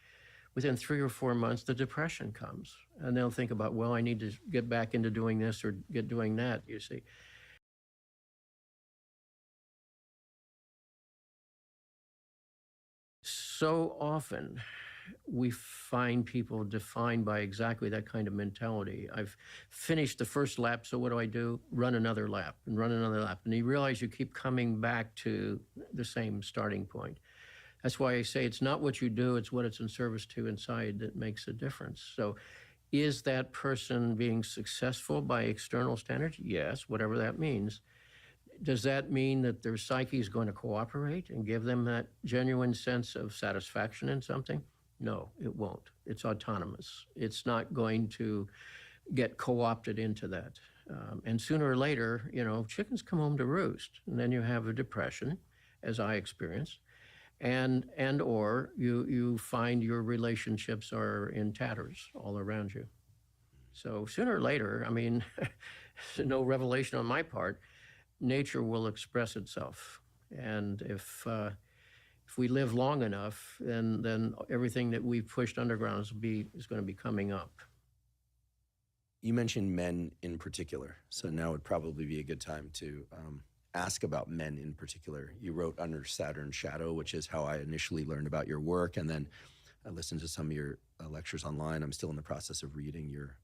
within 3 or 4 months, the depression comes. And they'll think about, well, I need to get back into doing this or get doing that, you see. So often we find people defined by exactly that kind of mentality. I've finished the first lap, so what do? Run another lap and run another lap. And you realize you keep coming back to the same starting point. That's why I say it's not what you do, it's what it's in service to inside that makes a difference. So is that person being successful by external standards? Yes, whatever that means. Does that mean that their psyche is going to cooperate and give them that genuine sense of satisfaction in something? No, it won't. It's autonomous. It's not going to get co-opted into that. And sooner or later, chickens come home to roost, and then you have a depression, as I experienced, and or you find your relationships are in tatters all around you. So sooner or later, I mean, no revelation on my part, nature will express itself. And if we live long enough, then everything that we've pushed underground is going to be coming up. You mentioned men in particular, so now would probably be a good time to ask about men in particular. You wrote Under Saturn's Shadow, which is how I initially learned about your work, and then I listened to some of your lectures online. I'm still in the process of reading your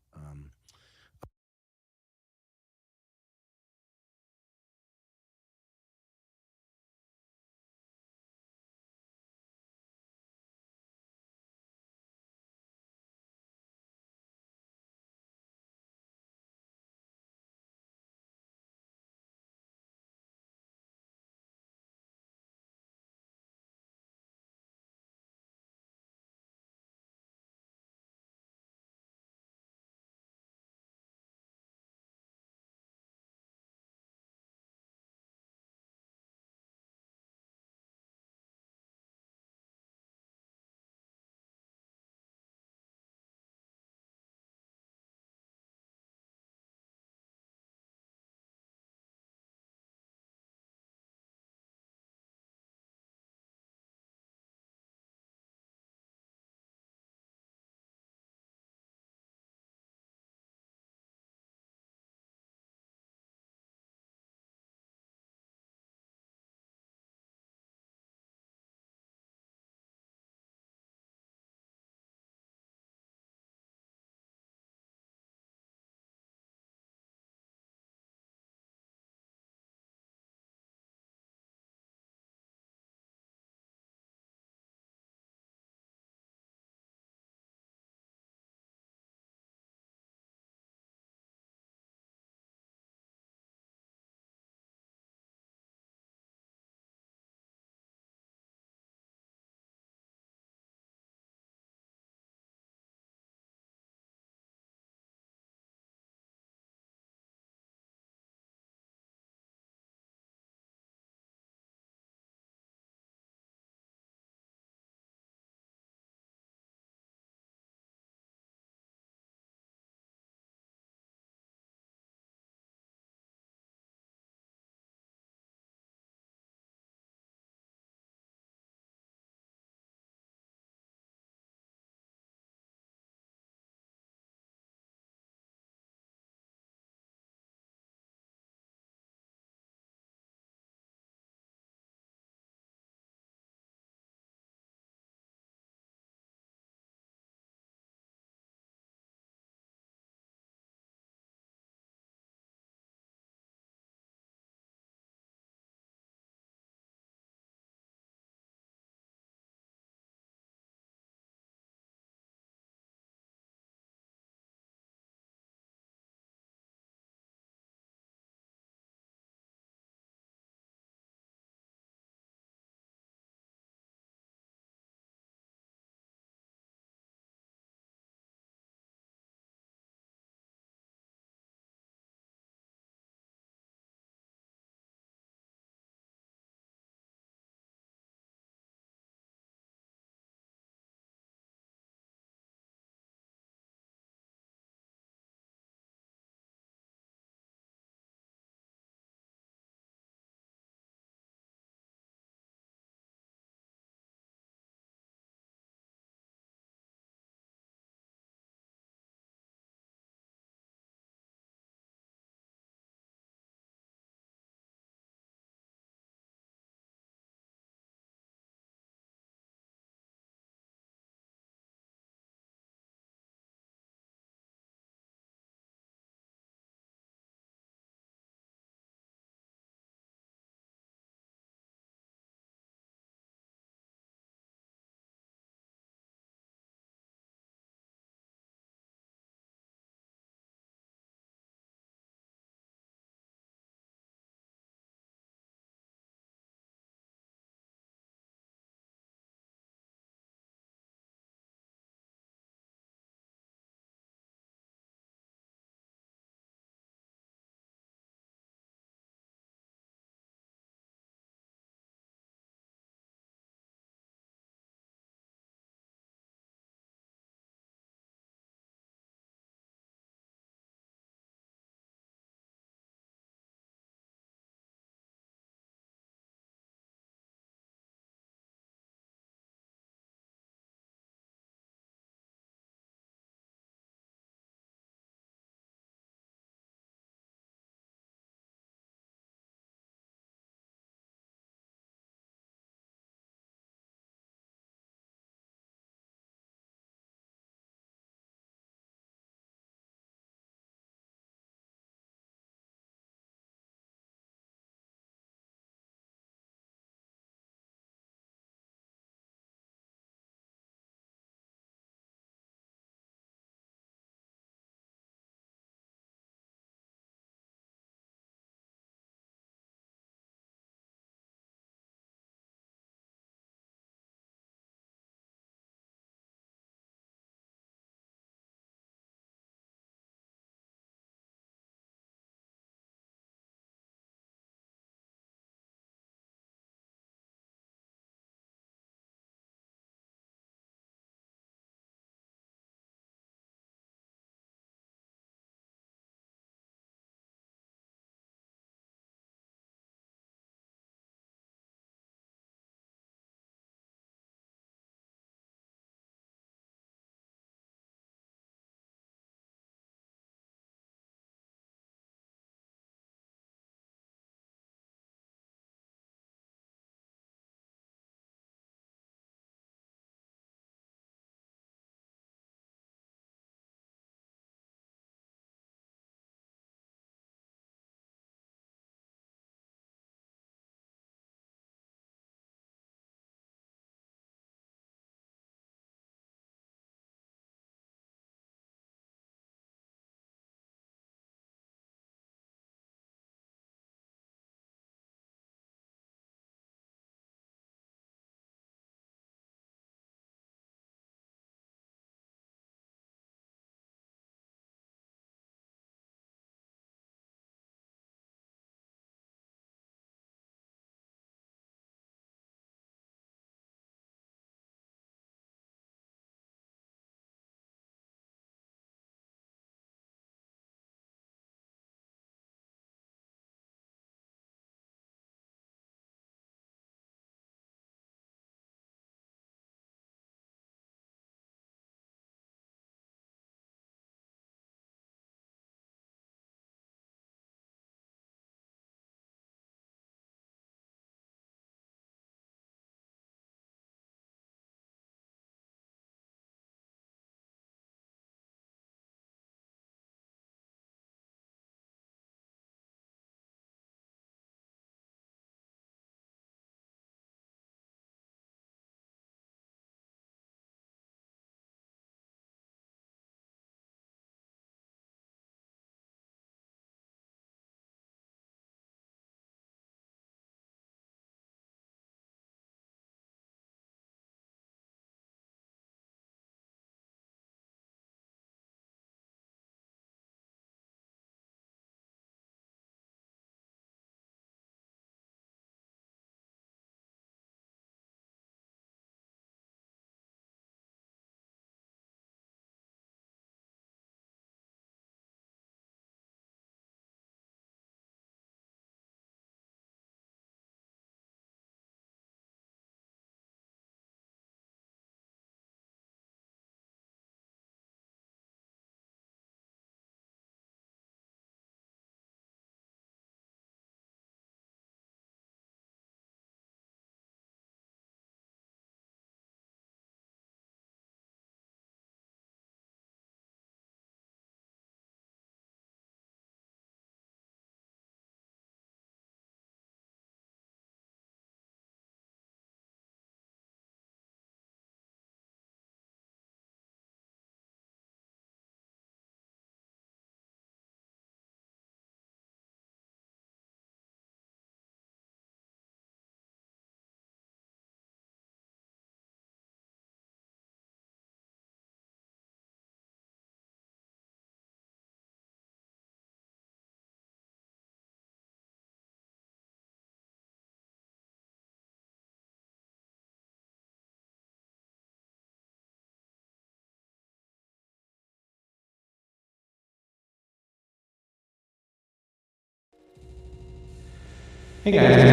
Hey guys.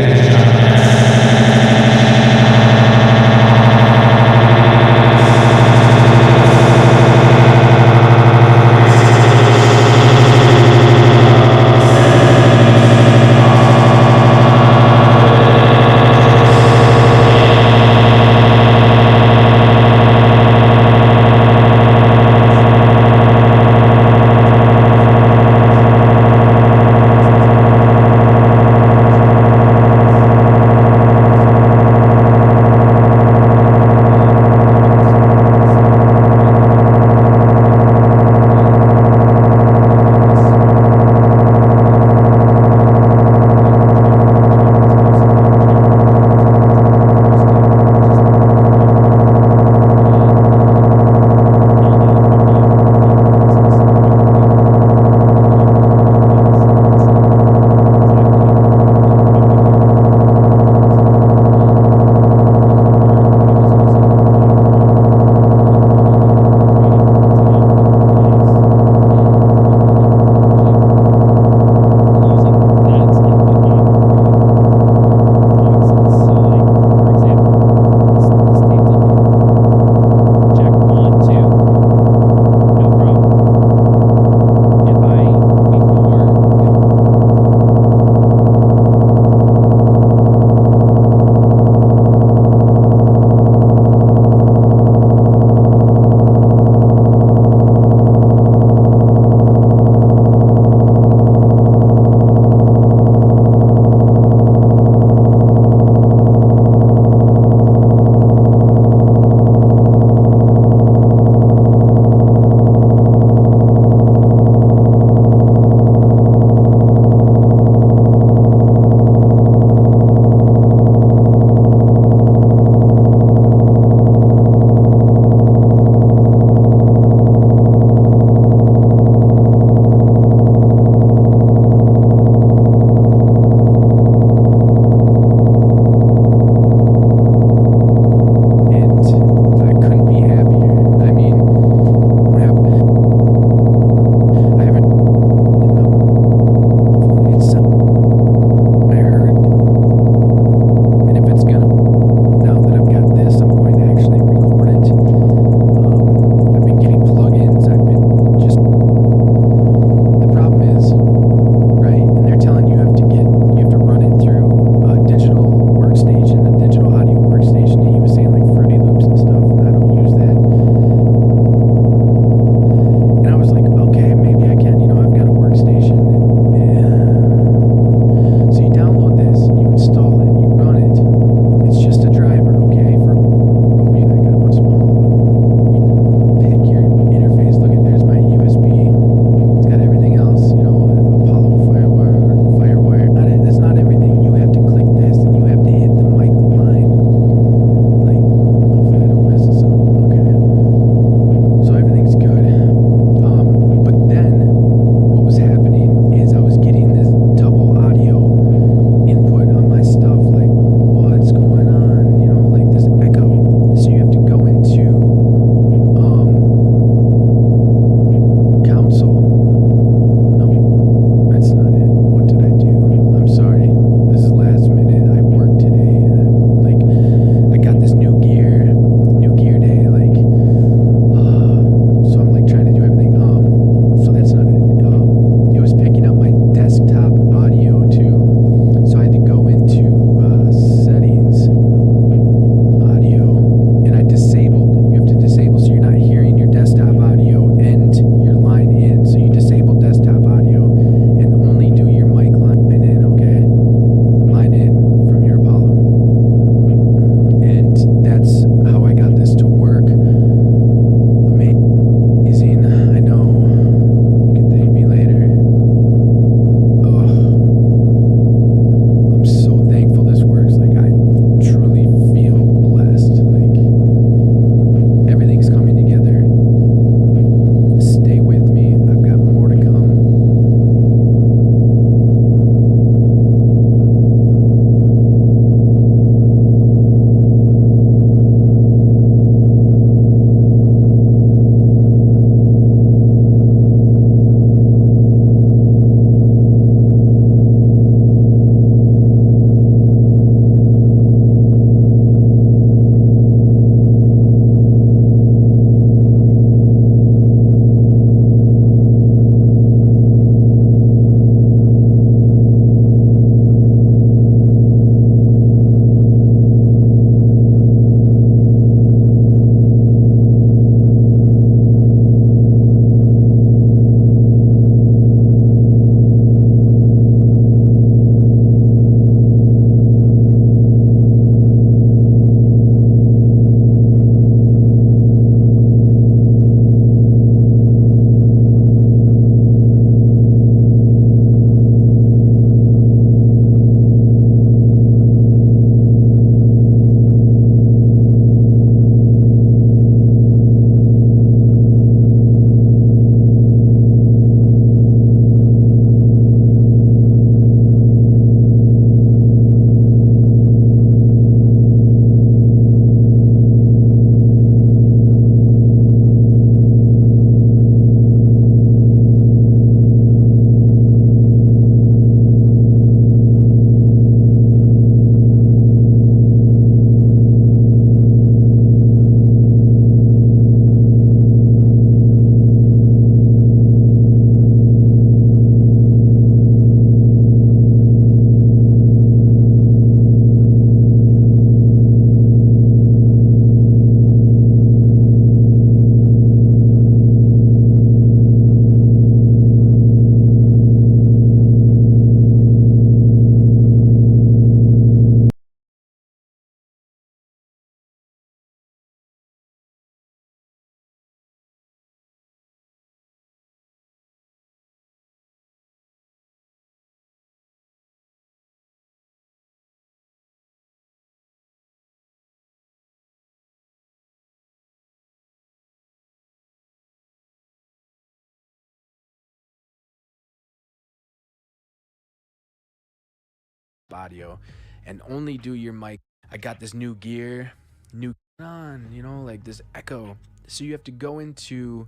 audio and only do your mic. I got this new gear, new on, you know, like this echo. So you have to go into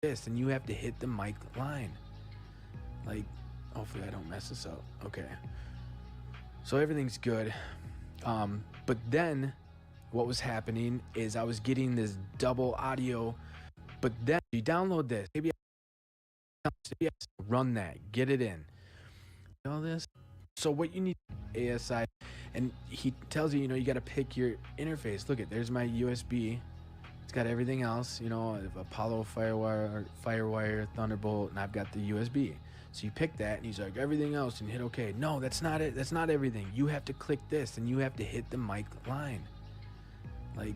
this and you have to hit the mic line. Like, hopefully I don't mess this up. Okay. So everything's good. But then what was happening is I was getting this double audio. But then you download this. Maybe I run that, get it in. All this. So what you need, ASI, and he tells you, you know, you got to pick your interface. Look there's my USB. It's got everything else, you know, Apollo, Firewire, Thunderbolt, and I've got the USB. So you pick that, and he's like, everything else, and hit OK. No, that's not it. That's not everything. You have to click this, and you have to hit the mic line. Like,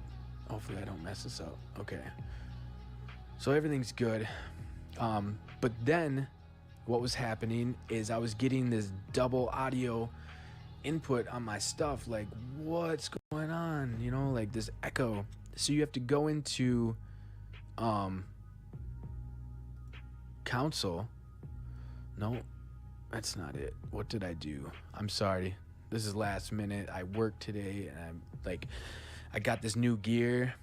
hopefully I don't mess this up. Okay. So everything's good. But then what was happening is I was getting this double audio input on my stuff. Like, what's going on? You know, like this echo. So you have to go into console. No, that's not it. What did I do? I'm sorry. This is last minute. I worked today and I'm like, I got this new gear,